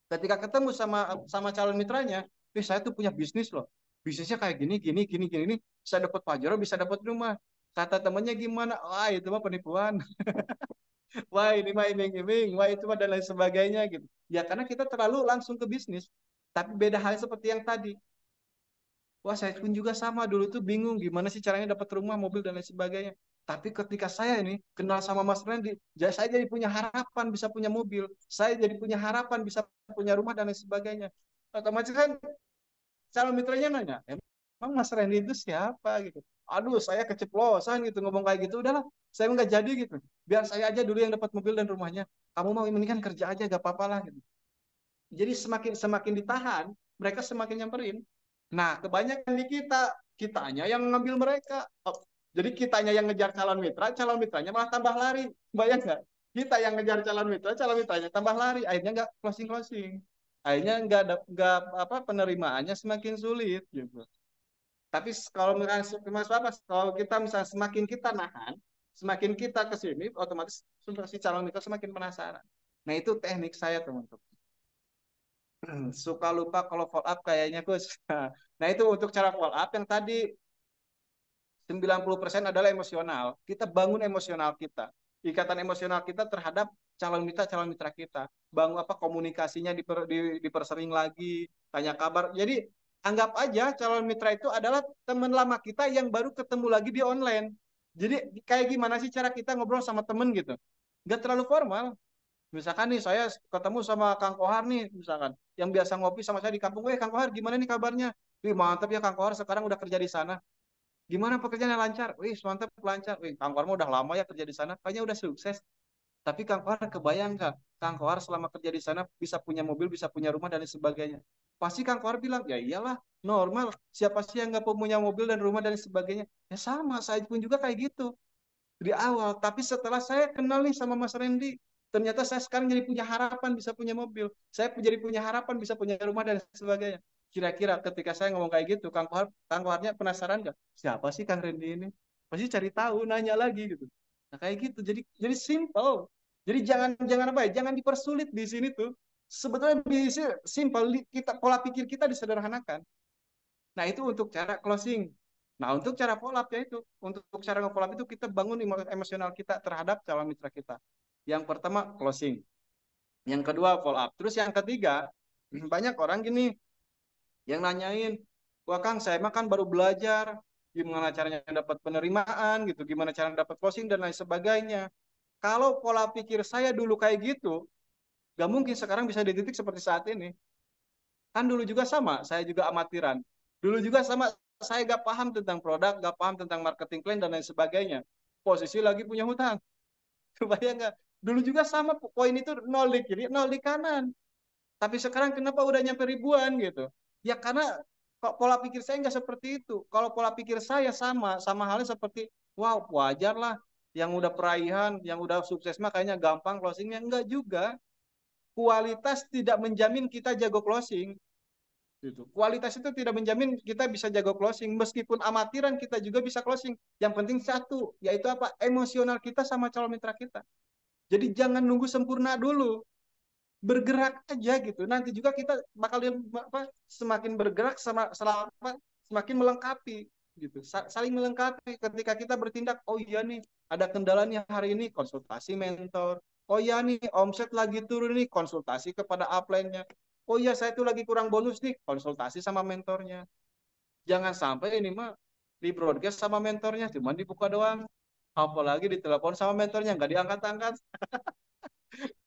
Ketika ketemu sama calon mitranya, saya tuh punya bisnis loh. Bisnisnya kayak gini, gini, gini, gini, ini bisa dapat pajero, bisa dapat rumah. Kata temannya gimana? Wah, itu mah penipuan. Wah, ini mah iming-iming. Wah, itu mah dan lain sebagainya gitu. Ya, karena kita terlalu langsung ke bisnis. Tapi beda hal seperti yang tadi. Wah, saya pun juga sama dulu tuh bingung gimana sih caranya dapat rumah, mobil dan lain sebagainya. Tapi ketika saya ini kenal sama Mas Randy, saya jadi punya harapan bisa punya mobil, saya jadi punya harapan bisa punya rumah dan lain sebagainya. Otomatis kan calon mitranya nanya, emang Mas Randy itu siapa gitu. Aduh, saya keceplosan gitu ngomong kayak gitu. Udahlah, saya nggak jadi gitu. Biar saya aja dulu yang dapat mobil dan rumahnya. Kamu mau ini kan kerja aja, gak apa-apa lah gitu. Jadi semakin semakin ditahan, mereka semakin nyamperin. Nah, kebanyakan di kita, kitanya yang ngambil mereka. Oh, jadi kitanya yang ngejar calon mitranya malah tambah lari. Bayang nggak? Kita yang ngejar calon mitranya tambah lari. Akhirnya nggak closing closing. Akhirnya nggak apa penerimaannya semakin sulit gitu. Tapi kalau misalnya Mas Bapak, kalau kita misalnya semakin kita nahan, semakin kita ke sini, otomatis si calon mitra semakin penasaran. Nah itu teknik saya teman-teman. Suka lupa kalau follow up kayaknya Gus. Nah itu untuk cara follow up yang tadi 90% adalah emosional. Kita bangun emosional kita. Ikatan emosional kita terhadap calon mitra kita. Bangun apa komunikasinya dipersering lagi, tanya kabar. Jadi anggap aja calon mitra itu adalah teman lama kita yang baru ketemu lagi di online. Jadi kayak gimana sih cara kita ngobrol sama temen gitu? Gak terlalu formal. Misalkan nih saya ketemu sama Kang Kohar nih, misalkan yang biasa ngopi sama saya di kampung, Kang Kohar gimana nih kabarnya? Wih mantap ya Kang Kohar sekarang udah kerja di sana. Gimana pekerjaannya lancar? Wih mantap lancar. Wih Kang Kohar udah lama ya kerja di sana, kayaknya udah sukses. Tapi Kang Kohar kebayang nggak? Kang Kohar selama kerja di sana bisa punya mobil, bisa punya rumah dan lain sebagainya. Pasti Kang Kohar bilang, ya iyalah normal. Siapa sih yang nggak punya mobil dan rumah dan lain sebagainya? Ya sama, saya pun juga kayak gitu di awal. Tapi setelah saya kenal nih sama Mas Randy, ternyata saya sekarang jadi punya harapan bisa punya mobil. Saya jadi punya harapan bisa punya rumah dan sebagainya. Kira-kira ketika saya ngomong kayak gitu, Kang Koharnya penasaran nggak? Siapa sih Kang Randy ini? Pasti cari tahu, nanya lagi gitu. Nah kayak gitu. Jadi simple. Jadi jangan jangan apa ya? Jangan dipersulit di sini tuh. Sebetulnya bisa simple kita pola pikir kita disederhanakan. Nah, itu untuk cara closing. Nah, untuk cara follow up ya itu. Untuk cara nge-follow up itu kita bangun emosional kita terhadap calon mitra kita. Yang pertama closing. Yang kedua follow up. Terus yang ketiga, banyak orang gini yang nanyain, "Wah, Kang, saya mah kan baru belajar gimana caranya dapat penerimaan gitu, gimana cara dapat closing dan lain sebagainya." Kalau pola pikir saya dulu kayak gitu, gak mungkin sekarang bisa di titik seperti saat ini. Kan dulu juga sama, saya juga amatiran. Dulu juga sama, saya gak paham tentang produk, gak paham tentang marketing plan dan lain sebagainya. Posisi lagi punya hutang. Kebayang nggak? Dulu juga sama, poin itu nol di kiri, nol di kanan. Tapi sekarang kenapa udah nyampe ribuan gitu? Ya karena kok pola pikir saya nggak seperti itu. Kalau pola pikir saya sama halnya seperti, wow wajar lah. Yang udah peraihan, yang udah sukses mah kayaknya gampang closingnya. Enggak juga. Kualitas tidak menjamin kita jago closing. Gitu. Kualitas itu tidak menjamin kita bisa jago closing. Meskipun amatiran kita juga bisa closing. Yang penting satu, yaitu apa? Emosional kita sama calon mitra kita. Jadi jangan nunggu sempurna dulu. Bergerak aja gitu. Nanti juga kita bakal apa, semakin bergerak selama semakin melengkapi gitu. Saling melengkapi ketika kita bertindak. Oh iya nih, ada kendala nih hari ini konsultasi mentor. Oh iya nih, omset lagi turun nih konsultasi kepada upline-nya. Oh iya, saya tuh lagi kurang bonus nih, konsultasi sama mentornya. Jangan sampai ini mah di broadcast sama mentornya, cuma dibuka doang. Apalagi ditelepon sama mentornya, nggak diangkat-angkat.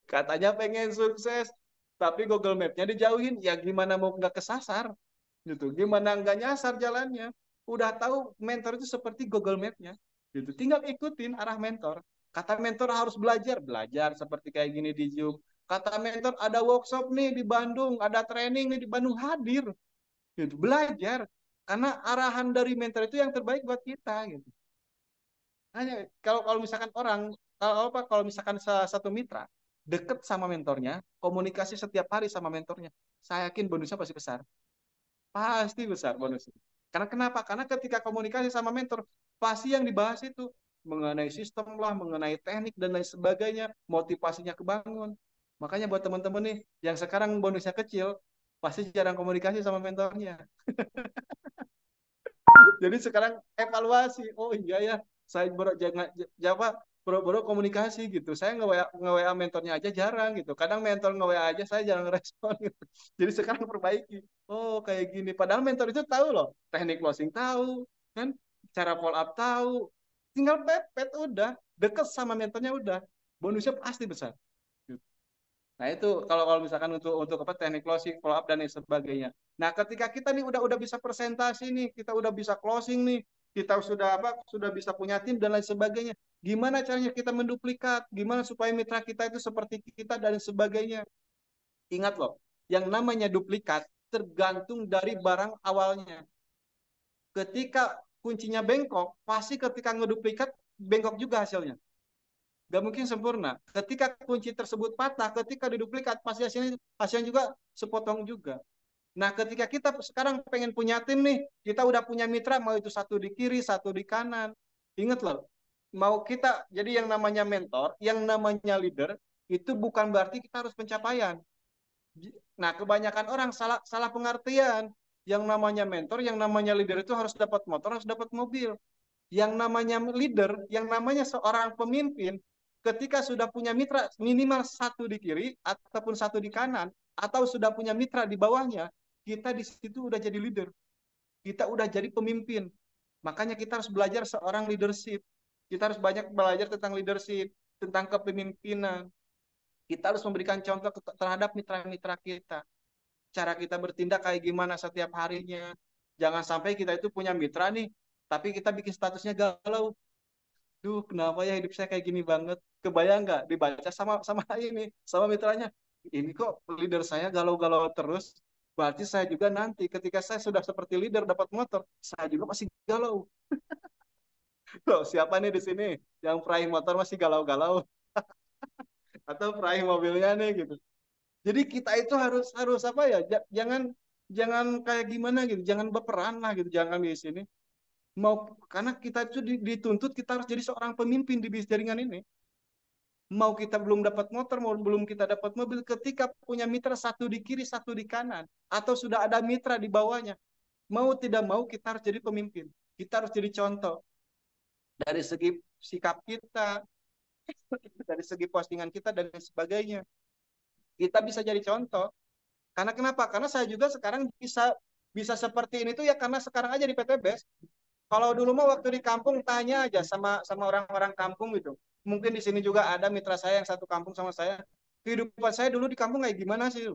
Katanya pengen sukses, tapi Google Map-nya dijauhin. Ya gimana mau nggak kesasar? Gitu. Gimana nggak nyasar jalannya? Udah tahu mentor itu seperti Google Map-nya. Gitu. Tinggal ikutin arah mentor. Kata mentor harus belajar, belajar seperti kayak gini di Zoom. Kata mentor ada workshop nih di Bandung, ada training nih di Bandung, hadir. Gitu. Belajar. Karena arahan dari mentor itu yang terbaik buat kita. Gitu. Hanya kalau kalau misalkan orang kalau misalkan satu mitra deket sama mentornya, komunikasi setiap hari sama mentornya, saya yakin bonusnya pasti besar bonusnya. Karena kenapa? Karena ketika komunikasi sama mentor, pasti yang dibahas itu mengenai sistem lah, mengenai teknik dan lain sebagainya, motivasinya kebangun. Makanya buat teman-teman nih yang sekarang bonusnya kecil, pasti jarang komunikasi sama mentornya. Jadi sekarang evaluasi. Oh iya ya, saya baru jangan jawab baru komunikasi gitu. Saya nge-WA mentornya aja jarang gitu. Kadang mentor nge-WA aja saya jarang respon gitu. Jadi sekarang perbaiki. Oh kayak gini. Padahal mentor itu tahu loh, teknik closing tahu, kan? Cara follow up tahu, tinggal pepet udah, deket sama mentornya udah, bonusnya pasti besar. Nah itu kalau misalkan untuk apa teknik closing, follow up dan lain sebagainya. Nah ketika kita nih udah bisa presentasi nih, kita udah bisa closing nih, kita sudah bisa punya tim dan lain sebagainya. Gimana caranya kita menduplikat? Gimana supaya mitra kita itu seperti kita dan lain sebagainya? Ingat loh, yang namanya duplikat tergantung dari barang awalnya. Ketika kuncinya bengkok, pasti ketika ngeduplikat bengkok juga hasilnya. Gak mungkin sempurna. Ketika kunci tersebut patah, ketika diduplikat, pasti hasilnya juga sepotong juga. Nah, ketika kita sekarang pengen punya tim nih, kita udah punya mitra, mau itu satu di kiri, satu di kanan. Ingat loh, mau kita jadi yang namanya mentor, yang namanya leader, itu bukan berarti kita harus pencapaian. Nah, kebanyakan orang salah salah pengertian. Yang namanya mentor, yang namanya leader itu harus dapat motor, harus dapat mobil. Yang namanya leader, yang namanya seorang pemimpin, ketika sudah punya mitra minimal satu di kiri ataupun satu di kanan, atau sudah punya mitra di bawahnya, kita di situ udah jadi leader. Kita udah jadi pemimpin. Makanya kita harus belajar seorang leadership. Kita harus banyak belajar tentang leadership, tentang kepemimpinan. Kita harus memberikan contoh terhadap mitra-mitra kita. Cara kita bertindak kayak gimana setiap harinya. Jangan sampai kita itu punya mitra nih, tapi kita bikin statusnya galau. Duh, kenapa ya hidup saya kayak gini banget? Kebayang nggak dibaca sama sama ini, sama mitranya. Ini kok leader saya galau-galau terus. Berarti saya juga nanti ketika saya sudah seperti leader dapat motor, saya juga masih galau. Loh, siapa nih di sini yang peraih motor masih galau-galau atau peraih mobilnya nih gitu. Jadi kita itu harus harus apa ya? Jangan jangan kayak gimana gitu, jangan berperan lah gitu, jangan di sini. Mau karena kita itu dituntut kita harus jadi seorang pemimpin di bis jaringan ini. Mau kita belum dapat motor, mau belum kita dapat mobil, ketika punya mitra satu di kiri, satu di kanan, atau sudah ada mitra di bawahnya, mau tidak mau kita harus jadi pemimpin. Kita harus jadi contoh dari segi sikap kita, dari segi postingan kita dan sebagainya. Kita bisa jadi contoh. Karena kenapa? Karena saya juga sekarang bisa bisa seperti ini tuh ya karena sekarang aja di PTBS. Kalau dulu mah waktu di kampung tanya aja sama sama orang-orang kampung gitu. Mungkin di sini juga ada mitra saya yang satu kampung sama saya. Kehidupan saya dulu di kampung kayak gimana sih?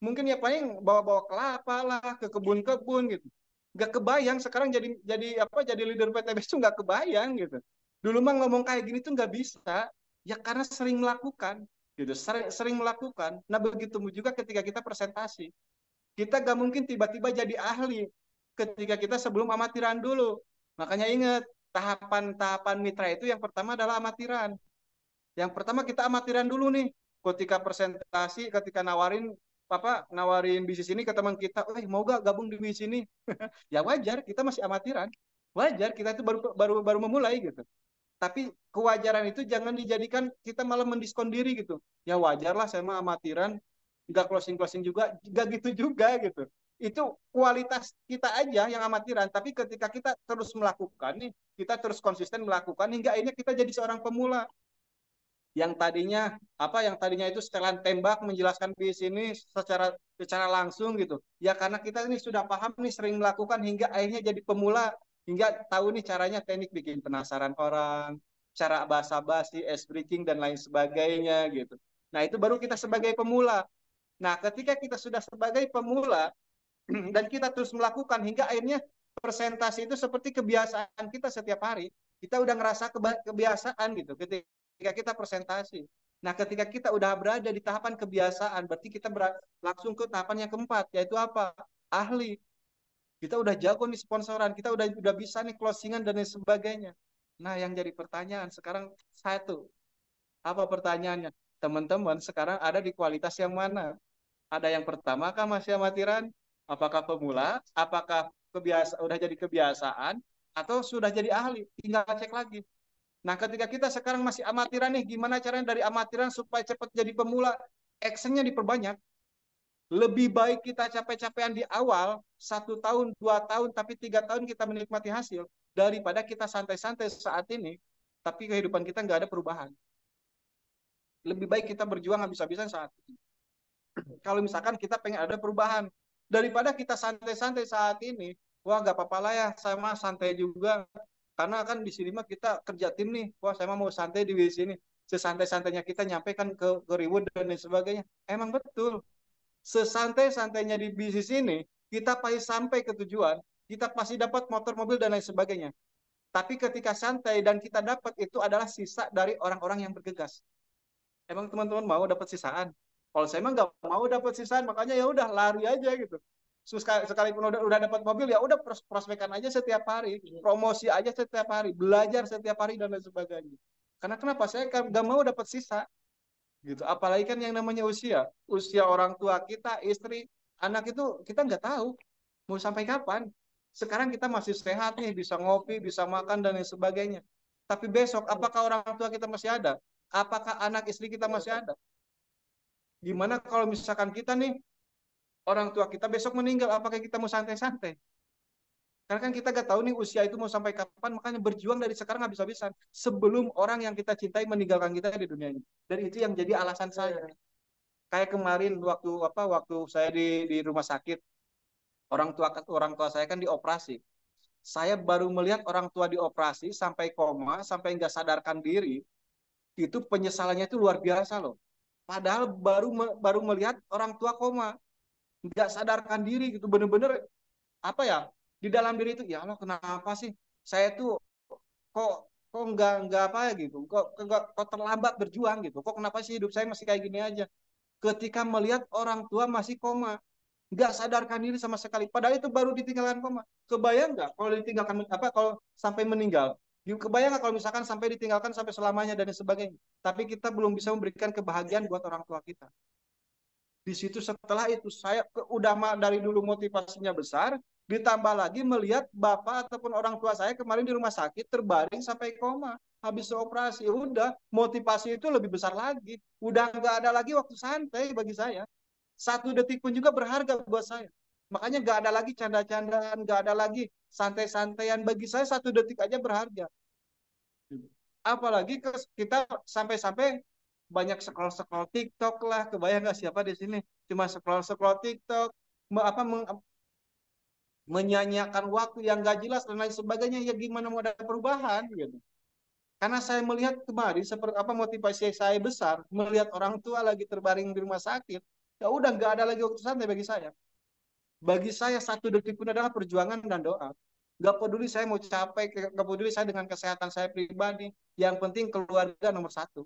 Mungkin ya paling bawa-bawa kelapa lah ke kebun-kebun gitu. Gak kebayang sekarang jadi leader PTBS tuh gak kebayang gitu. Dulu mah ngomong kayak gini tuh nggak bisa. Ya karena sering melakukan gitu, sering melakukan. Nah begitu juga ketika kita presentasi. Kita gak mungkin tiba-tiba jadi ahli ketika kita sebelum amatiran dulu. Makanya ingat, tahapan-tahapan mitra itu yang pertama adalah amatiran. Yang pertama kita amatiran dulu nih. Ketika presentasi, ketika nawarin bisnis ini ke teman kita, mau gak gabung di bisnis ini? Ya wajar, kita masih amatiran. Wajar, kita itu baru baru baru memulai gitu. Tapi kewajaran itu jangan dijadikan kita malah mendiskon diri gitu. Ya wajar lah saya mah amatiran, nggak closing juga, nggak gitu juga gitu. Itu kualitas kita aja yang amatiran, tapi ketika kita terus melakukan nih, kita terus konsisten melakukan hingga akhirnya kita jadi seorang pemula yang tadinya itu setelan tembak menjelaskan di sini secara langsung gitu. Ya karena kita ini sudah paham nih sering melakukan hingga akhirnya jadi pemula, hingga tahu nih caranya teknik bikin penasaran orang, cara basa-basi, ice breaking dan lain sebagainya gitu. Nah, itu baru kita sebagai pemula. Nah, ketika kita sudah sebagai pemula dan kita terus melakukan hingga akhirnya presentasi itu seperti kebiasaan kita setiap hari. Kita udah ngerasa kebiasaan gitu ketika kita presentasi. Nah, ketika kita udah berada di tahapan kebiasaan, berarti kita langsung ke tahapan yang keempat, yaitu apa? Ahli. Kita udah jago nih sponsoran, kita udah bisa nih closingan dan lain sebagainya. Nah, yang jadi pertanyaan sekarang satu, apa pertanyaannya? Teman-teman sekarang ada di kualitas yang mana? Ada yang pertama kah masih amatiran? Apakah pemula? Apakah udah jadi kebiasaan? Atau sudah jadi ahli? Tinggal cek lagi. Nah, ketika kita sekarang masih amatiran nih, gimana caranya dari amatiran supaya cepat jadi pemula? Actionnya diperbanyak. Lebih baik kita capek-capekan di awal, 1 tahun, 2 tahun, tapi 3 tahun kita menikmati hasil, daripada kita santai-santai saat ini, tapi kehidupan kita nggak ada perubahan. Lebih baik kita berjuang habis-habisan saat ini. Kalau misalkan kita pengen ada perubahan, daripada kita santai-santai saat ini, wah nggak apa-apa lah ya, saya mah santai juga. Karena kan di sini mah kita kerja tim nih. Wah, saya mau santai di sini. Sesantai-santainya kita nyampe kan ke reward dan lain sebagainya. Emang betul. Sesantai-santainya di bisnis ini, kita pasti sampai ke tujuan, kita pasti dapat motor, mobil, dan lain sebagainya. Tapi ketika santai dan kita dapat, itu adalah sisa dari orang-orang yang bergegas. Emang teman-teman mau dapat sisaan? Kalau saya emang nggak mau dapat sisaan, makanya ya udah lari aja gitu. Sekalipun udah dapat mobil, ya udah prospekan aja setiap hari, promosi aja setiap hari, belajar setiap hari dan lain sebagainya. Karena kenapa? Saya nggak mau dapat sisa gitu. Apalagi kan yang namanya usia orang tua kita, istri, anak itu kita nggak tahu mau sampai kapan. Sekarang kita masih sehat nih, bisa ngopi, bisa makan dan lain sebagainya. Tapi besok, apakah orang tua kita masih ada? Apakah anak istri kita masih ada? Gimana kalau misalkan kita nih, orang tua kita besok meninggal, apakah kita mau santai-santai? Karena kan kita nggak tahu nih usia itu mau sampai kapan, makanya berjuang dari sekarang habis-habisan. Sebelum orang yang kita cintai meninggalkan kita di dunia ini. Dan itu yang jadi alasan saya. Kayak kemarin waktu saya di rumah sakit, orang tua saya kan dioperasi. Saya baru melihat orang tua dioperasi sampai koma, sampai nggak sadarkan diri, itu penyesalannya itu luar biasa loh. Padahal baru melihat orang tua koma, nggak sadarkan diri gitu, bener-bener apa ya, di dalam diri itu, ya Allah kenapa sih saya tuh kok kok nggak apa ya gitu, kok terlambat berjuang gitu, kok kenapa sih hidup saya masih kayak gini aja. Ketika melihat orang tua masih koma, nggak sadarkan diri sama sekali. Padahal itu baru ditinggalkan koma. Kebayang nggak kalau ditinggalkan apa kalau sampai meninggal? Kebayang nggak kalau misalkan sampai ditinggalkan sampai selamanya dan sebagainya. Tapi kita belum bisa memberikan kebahagiaan buat orang tua kita. Di situ setelah itu saya udah dari dulu motivasinya besar, ditambah lagi melihat bapak ataupun orang tua saya kemarin di rumah sakit terbaring sampai koma habis operasi. Udah motivasi itu lebih besar lagi. Udah nggak ada lagi waktu santai bagi saya. 1 detik pun juga berharga buat saya. Makanya nggak ada lagi canda-candaan, nggak ada lagi santai-santaian. Bagi saya 1 detik aja berharga. Apalagi kita sampai-sampai banyak scroll-scroll TikTok lah. Kebayang nggak siapa di sini cuma scroll-scroll TikTok, apa menyanyiakan waktu yang nggak jelas dan lain sebagainya. Ya gimana mau ada perubahan gitu. Karena saya melihat kemarin seperti apa motivasi saya besar melihat orang tua lagi terbaring di rumah sakit. Ya udah nggak ada lagi waktu santai bagi saya. Bagi saya 1 detik pun adalah perjuangan dan doa. Gak peduli saya mau capek, gak peduli saya dengan kesehatan saya pribadi. Yang penting keluarga nomor satu.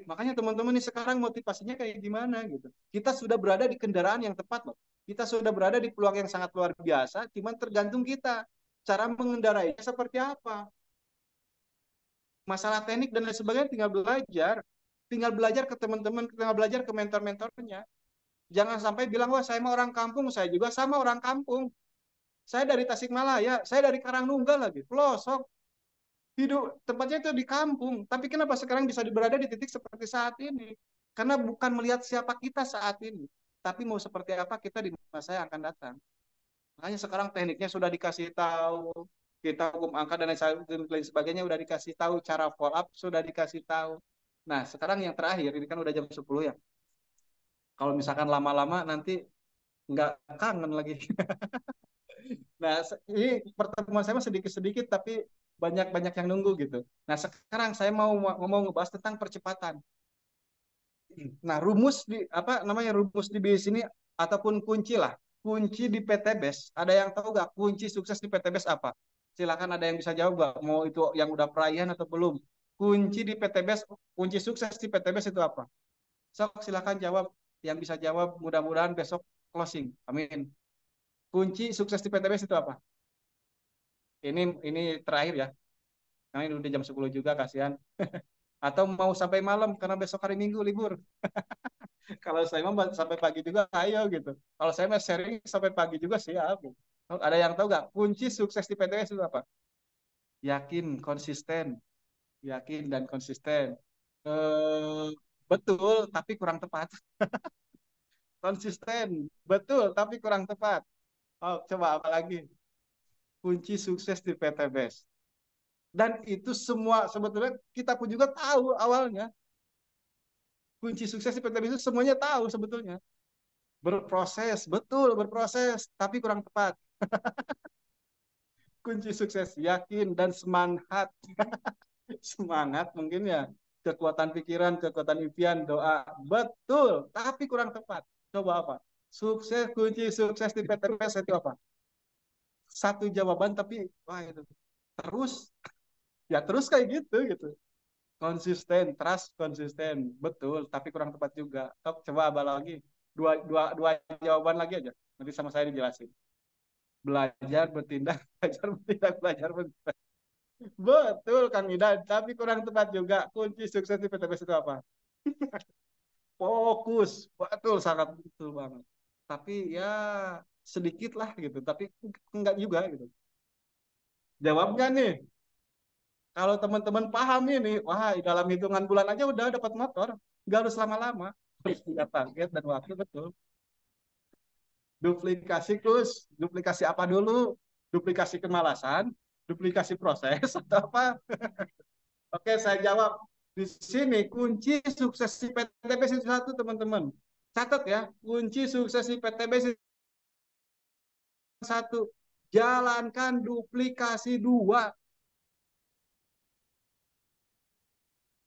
Makanya teman-teman ini sekarang motivasinya kayak gimana gitu. Kita sudah berada di kendaraan yang tepat loh. Kita sudah berada di peluang yang sangat luar biasa. Cuman tergantung kita. Cara mengendarainya seperti apa. Masalah teknik dan lain sebagainya tinggal belajar. Tinggal belajar ke teman-teman, tinggal belajar ke mentor-mentornya. Jangan sampai bilang, wah saya mau orang kampung, saya juga sama orang kampung. Saya dari Tasikmalaya, saya dari Karangnunggal lagi, pelosok. Hidup tempatnya itu di kampung. Tapi kenapa sekarang bisa berada di titik seperti saat ini? Karena bukan melihat siapa kita saat ini, tapi mau seperti apa kita di masa yang akan datang. Makanya sekarang tekniknya sudah dikasih tahu, kita hukum angka dan lain sebagainya sudah dikasih tahu, cara follow up sudah dikasih tahu. Nah, sekarang yang terakhir, ini kan udah jam 10 ya. Kalau misalkan lama-lama nanti nggak kangen lagi. Nah, ini pertemuan saya sedikit-sedikit tapi banyak-banyak yang nunggu gitu. Nah, sekarang saya mau ngebahas tentang percepatan. Nah, rumus di bisnis ini ataupun kunci lah. Kunci di PTBES. Ada yang tahu nggak kunci sukses di PTBES apa? Silakan ada yang bisa jawab nggak? Mau itu yang udah perayaan atau belum? Kunci di PTBES, kunci sukses di PTBES itu apa? Sok silakan jawab. Yang bisa jawab mudah-mudahan besok closing. Amin. Kunci sukses di PTBES itu apa? Ini terakhir ya. Nah, ini udah jam 10 juga kasihan. Atau mau sampai malam karena besok hari Minggu libur. Kalau saya mau sampai pagi juga ayo gitu. Kalau saya mau sharing sampai pagi juga siap. Ada yang tahu nggak kunci sukses di PTS itu apa? Yakin, konsisten, yakin dan konsisten. Eh, betul, tapi kurang tepat. Konsisten, betul, tapi kurang tepat. Oh, coba apa lagi? Kunci sukses di PTBS. Dan itu semua sebetulnya kita pun juga tahu awalnya. Kunci sukses di PTBS itu semuanya tahu sebetulnya. Berproses, betul berproses, tapi kurang tepat. Kunci sukses yakin dan semangat. Semangat mungkin ya. Kekuatan pikiran, kekuatan impian, doa. Betul, tapi kurang tepat. Coba apa? Sukses, kunci sukses di PTPS itu apa? Satu jawaban tapi wah itu terus ya terus kayak gitu gitu. Konsisten, trust, konsisten. Betul, tapi kurang tepat juga. Coba abal lagi. Dua jawaban lagi aja. Nanti sama saya dijelasin. Belajar, bertindak, belajar, bertindak, belajar, bertindak. Betul, Kang Ida. Tapi kurang tepat juga. Kunci sukses di PTBS itu apa? Fokus. Betul, sangat betul banget. Tapi ya sedikit lah gitu. Tapi enggak juga gitu. Jawabnya nih, kalau teman-teman paham ini, wah dalam hitungan bulan aja udah dapat motor. Nggak harus lama-lama. Punya target dan waktu betul. Duplikasi terus, duplikasi apa dulu? Duplikasi kemalasan, duplikasi proses atau apa? Oke, saya jawab. Di sini kunci sukses di PTB satu teman-teman. Catat ya, kunci sukses di PTB satu. Jalankan duplikasi dua.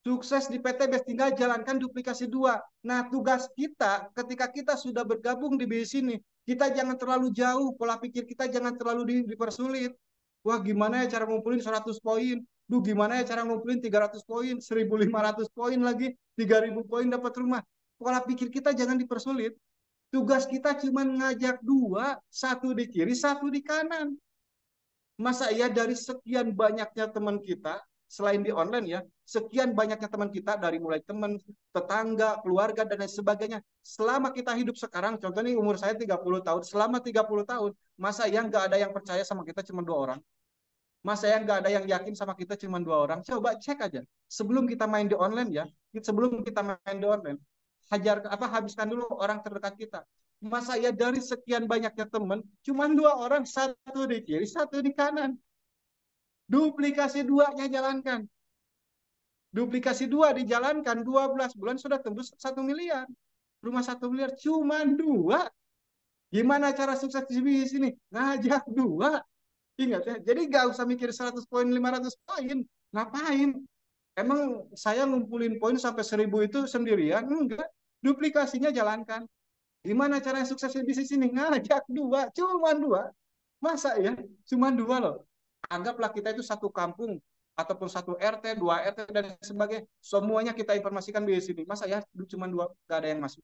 Sukses di PTB tinggal jalankan duplikasi dua. Nah, tugas kita ketika kita sudah bergabung di BIS ini, kita jangan terlalu jauh, pola pikir kita jangan terlalu dipersulit. Wah, gimana ya cara ngumpulin 100 poin? Duh, gimana ya cara ngumpulin 300 poin, 1.500 poin lagi, 3.000 poin dapat rumah. Pola pikir kita jangan dipersulit. Tugas kita cuma ngajak dua, satu di kiri, satu di kanan. Masa iya dari sekian banyaknya teman kita, selain di online ya, sekian banyaknya teman kita dari mulai teman, tetangga, keluarga, dan lain sebagainya. Selama kita hidup sekarang, contohnya umur saya 30 tahun, selama 30 tahun, masa ya nggak ada yang percaya sama kita cuma dua orang? Masa ya nggak ada yang yakin sama kita cuma dua orang? Coba cek aja. Sebelum kita main di online ya, sebelum kita main di online, habiskan dulu orang terdekat kita. Masa ya dari sekian banyaknya teman, cuma dua orang, satu di kiri, satu di kanan. Duplikasi duanya jalankan. Duplikasi dua dijalankan, 12 bulan sudah tembus 1 miliar. Rumah 1 miliar, cuma dua. Gimana cara sukses di sini? Ngajak dua. Ingat ya, jadi nggak usah mikir 100 poin, 500 poin. Ngapain? Emang saya ngumpulin poin sampai 1.000 itu sendirian? Enggak. Duplikasinya jalankan. Gimana cara sukses di bisnis ini? Ngajak dua, cuma dua. Masa ya? Cuma dua loh. Anggaplah kita itu satu kampung ataupun satu RT, dua RT dan sebagainya. Semuanya kita informasikan di sini. Masa ya cuma dua, gak ada yang masuk.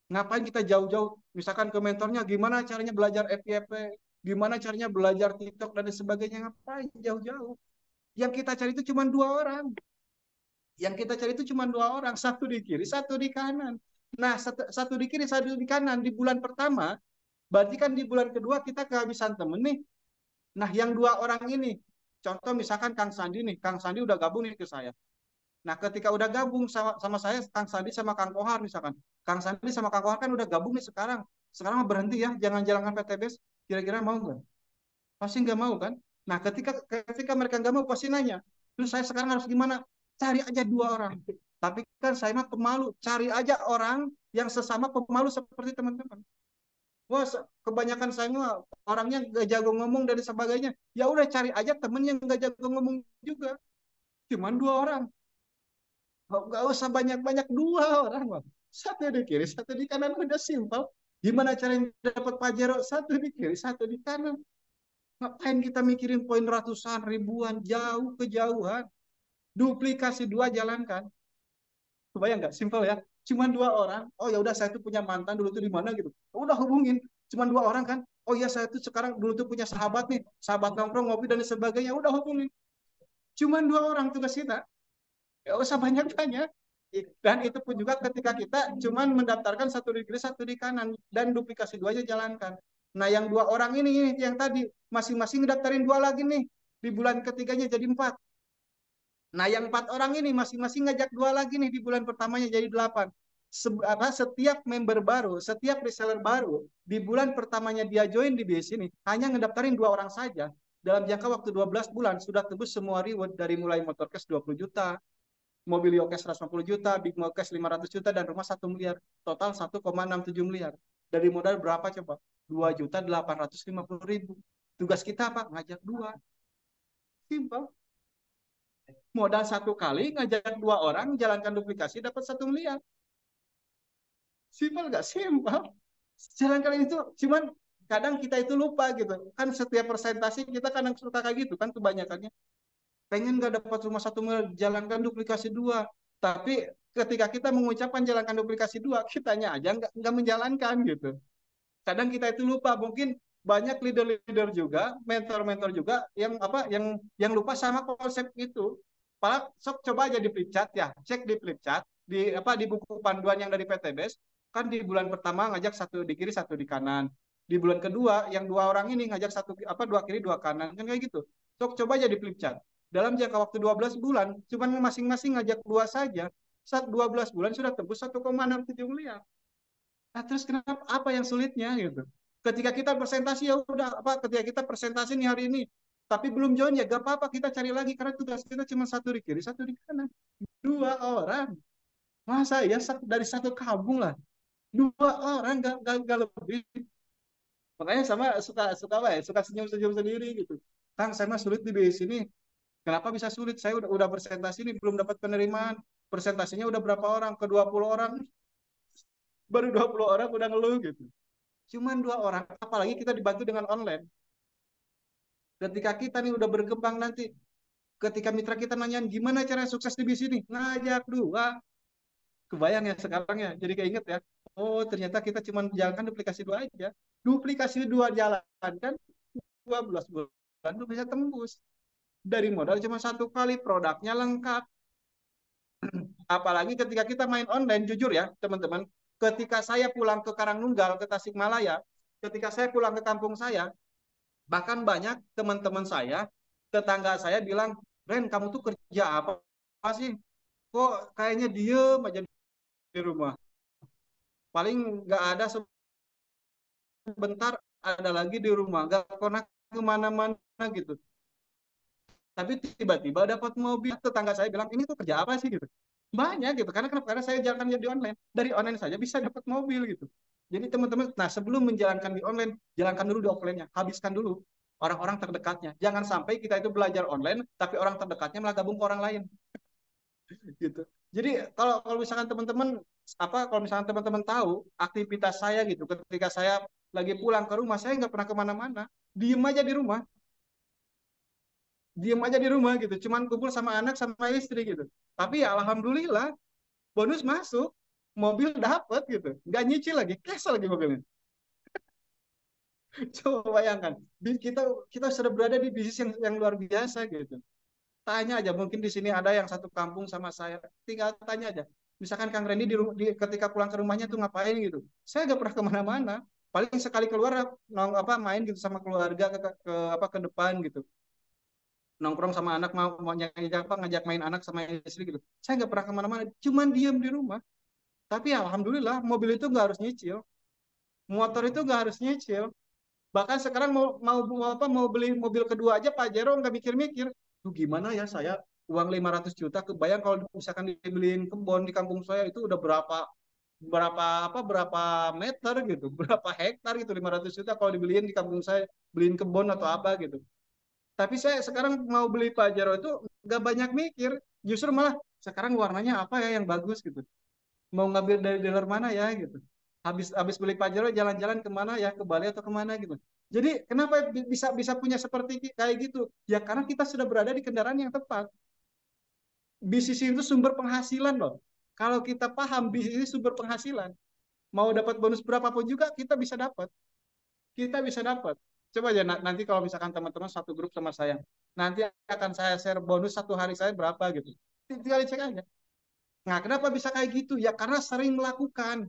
Ngapain kita jauh-jauh? Misalkan ke mentornya, gimana caranya belajar FYP, gimana caranya belajar TikTok dan sebagainya. Ngapain jauh-jauh? Yang kita cari itu cuma dua orang. Yang kita cari itu cuma dua orang. Satu di kiri, satu di kanan. Nah, satu di kiri, satu di kanan. Di bulan pertama, berarti kan di bulan kedua kita kehabisan temen nih. Nah, yang dua orang ini, contoh misalkan Kang Sandi nih, Kang Sandi udah gabung nih ke saya. Nah, ketika udah gabung sama saya, Kang Sandi sama Kang Kohar misalkan. Kang Sandi sama Kang Kohar kan udah gabung nih sekarang. Sekarang mah berhenti ya, jangan jalankan PTBS. Kira-kira mau nggak? Pasti nggak mau kan? Nah, ketika mereka nggak mau, pasti nanya. Terus saya sekarang harus gimana? Cari aja dua orang. Tapi kan saya mah pemalu. Cari aja orang yang sesama pemalu seperti teman-teman. Wah, kebanyakan saya mah orangnya gak jago ngomong dan sebagainya. Ya udah cari aja temen yang gak jago ngomong juga. Cuman dua orang. Gak usah banyak-banyak, dua orang, Bang. Satu di kiri, satu di kanan, udah simpel. Gimana caranya dapat Pajero? Satu di kiri, satu di kanan. Ngapain kita mikirin poin ratusan, ribuan, jauh kejauhan. Duplikasi dua jalankan. Kebayang nggak? Simpel ya. Cuman dua orang. Oh ya udah saya tuh punya mantan dulu tuh di mana gitu. Udah hubungin. Cuman dua orang kan. Oh ya saya tuh sekarang dulu tuh punya sahabat nih. Sahabat nongkrong, ngopi dan sebagainya. Udah hubungin. Cuman dua orang tugas kita. Ya usah banyak-banyak. Dan itu pun juga ketika kita cuman mendaftarkan satu di kiri, satu di kanan. Dan duplikasi duanya jalankan. Nah yang dua orang ini yang tadi masing-masing ngedaftarin dua lagi nih. Di bulan ketiganya jadi 4. Nah, yang 4 orang ini masing-masing ngajak dua lagi nih di bulan pertamanya jadi 8. Setiap member baru, setiap reseller baru, di bulan pertamanya dia join di BIS ini, hanya ngedaftarin 2 orang saja. Dalam jangka waktu 12 bulan, sudah tebus semua reward dari mulai motor cash 20 juta, mobil cash 150 juta, big cash 500 juta, dan rumah 1 miliar. Total 1,67 miliar. Dari modal berapa coba? 2.850.000. Tugas kita apa? Ngajak dua. Simpel. Modal satu kali ngajak dua orang jalankan duplikasi dapat 1 miliar. Simpel nggak? Simpel. Jalankan itu cuman kadang kita itu lupa gitu. Kan setiap presentasi kita kadang suka kayak gitu kan kebanyakannya. Pengen nggak dapat rumah 1 miliar, jalankan duplikasi dua. Tapi ketika kita mengucapkan jalankan duplikasi dua, kitanya aja nggak menjalankan gitu. Kadang kita itu lupa, mungkin banyak leader-leader juga, mentor-mentor juga yang apa yang lupa sama konsep itu. Padahal sok coba aja di flip chart ya, cek di flip chart di apa di buku panduan yang dari PTBS kan di bulan pertama ngajak satu di kiri satu di kanan. Di bulan kedua yang dua orang ini ngajak satu apa dua kiri dua kanan kan kayak gitu. Sok coba aja di flip chart. Dalam jangka waktu 12 bulan, cuman masing-masing ngajak dua saja. Saat 12 bulan sudah tembus 1,67 miliar. Nah, terus kenapa apa yang sulitnya gitu? Ketika kita presentasi ya udah apa ketika kita presentasi nih hari ini tapi belum join ya gak apa-apa kita cari lagi karena tugas kita cuma satu di kiri satu di kanan. Dua orang. Masa ya dari satu kampung lah. Dua orang gak lebih. Makanya sama suka suka apa ya? Suka senyum-senyum sendiri gitu. Kang, saya mah sulit di sini. Kenapa bisa sulit? Saya udah presentasi ini belum dapat penerimaan. Presentasinya udah berapa orang? Ke 20 orang. Baru 20 orang udah ngeluh gitu. Cuman dua orang, apalagi kita dibantu dengan online. Ketika kita nih udah berkembang nanti, ketika mitra kita nanyain gimana cara sukses di bisnis ini, ngajak dua. Kebayang ya sekarang ya, jadi keinget ya. Oh ternyata kita cuma menjalankan duplikasi dua aja. Duplikasi dua jalankan 12 bulan tuh bisa tembus. Dari modal cuma satu kali, produknya lengkap. Apalagi ketika kita main online, jujur ya teman-teman, ketika saya pulang ke Karangnunggal, ke Tasikmalaya, ketika saya pulang ke kampung saya, bahkan banyak teman-teman saya, tetangga saya bilang, Ren, kamu tuh kerja apa sih? Kok kayaknya diem aja di rumah. Paling nggak ada sebentar, ada lagi di rumah. Nggak pernah kemana-mana gitu. Tapi tiba-tiba dapat mobil. Tetangga saya bilang, ini tuh kerja apa sih gitu. Banyak gitu. Karena kenapa? Karena saya jalankan di online. Dari online saja bisa dapat mobil gitu. Jadi teman-teman, nah sebelum menjalankan di online, jalankan dulu di offline-nya. Habiskan dulu orang-orang terdekatnya. Jangan sampai kita itu belajar online, tapi orang terdekatnya malah gabung ke orang lain. Gitu. Jadi kalau misalkan teman-teman kalau misalkan teman-teman tahu aktivitas saya gitu, ketika saya lagi pulang ke rumah, saya nggak pernah kemana-mana, diem aja di rumah, diem aja di rumah gitu, cuman kumpul sama anak sama istri gitu. Tapi ya alhamdulillah bonus masuk, mobil dapet gitu, nggak nyicil lagi, cash lagi mobilnya. Coba bayangkan, kita kita sudah berada di bisnis yang luar biasa gitu. Tanya aja, mungkin di sini ada yang satu kampung sama saya, tinggal tanya aja. Misalkan Kang Randy ketika pulang ke rumahnya tuh ngapain gitu. Saya nggak pernah kemana-mana. Paling sekali keluar main gitu sama keluarga apa ke depan gitu. Nongkrong sama anak mau ngajak main anak sama istri gitu. Saya nggak pernah kemana-mana, cuman diem di rumah. Tapi alhamdulillah mobil itu nggak harus nyicil, motor itu nggak harus nyicil. Bahkan sekarang mau beli mobil kedua aja Pak Jero nggak mikir-mikir. Tuh gimana ya saya uang 500 juta kebayang kalau misalkan dibeliin kebun di kampung saya itu udah berapa meter gitu, berapa hektar gitu 500 juta kalau dibeliin di kampung saya, beliin kebun atau apa gitu. Tapi saya sekarang mau beli Pajero itu nggak banyak mikir, justru malah sekarang warnanya apa ya yang bagus gitu. Mau ngambil dari dealer mana ya gitu. Habis beli Pajero jalan-jalan kemana ya, ke Bali atau kemana gitu. Jadi kenapa bisa bisa punya seperti kayak gitu? Ya karena kita sudah berada di kendaraan yang tepat. Bisnis itu sumber penghasilan loh. Kalau kita paham bisnis ini sumber penghasilan, mau dapat bonus berapapun juga kita bisa dapat. Kita bisa dapat. Coba aja nanti kalau misalkan teman-teman satu grup sama saya, nanti akan saya share bonus satu hari saya berapa gitu. Tinggal dicek aja. Nah, kenapa bisa kayak gitu? Ya karena sering melakukan.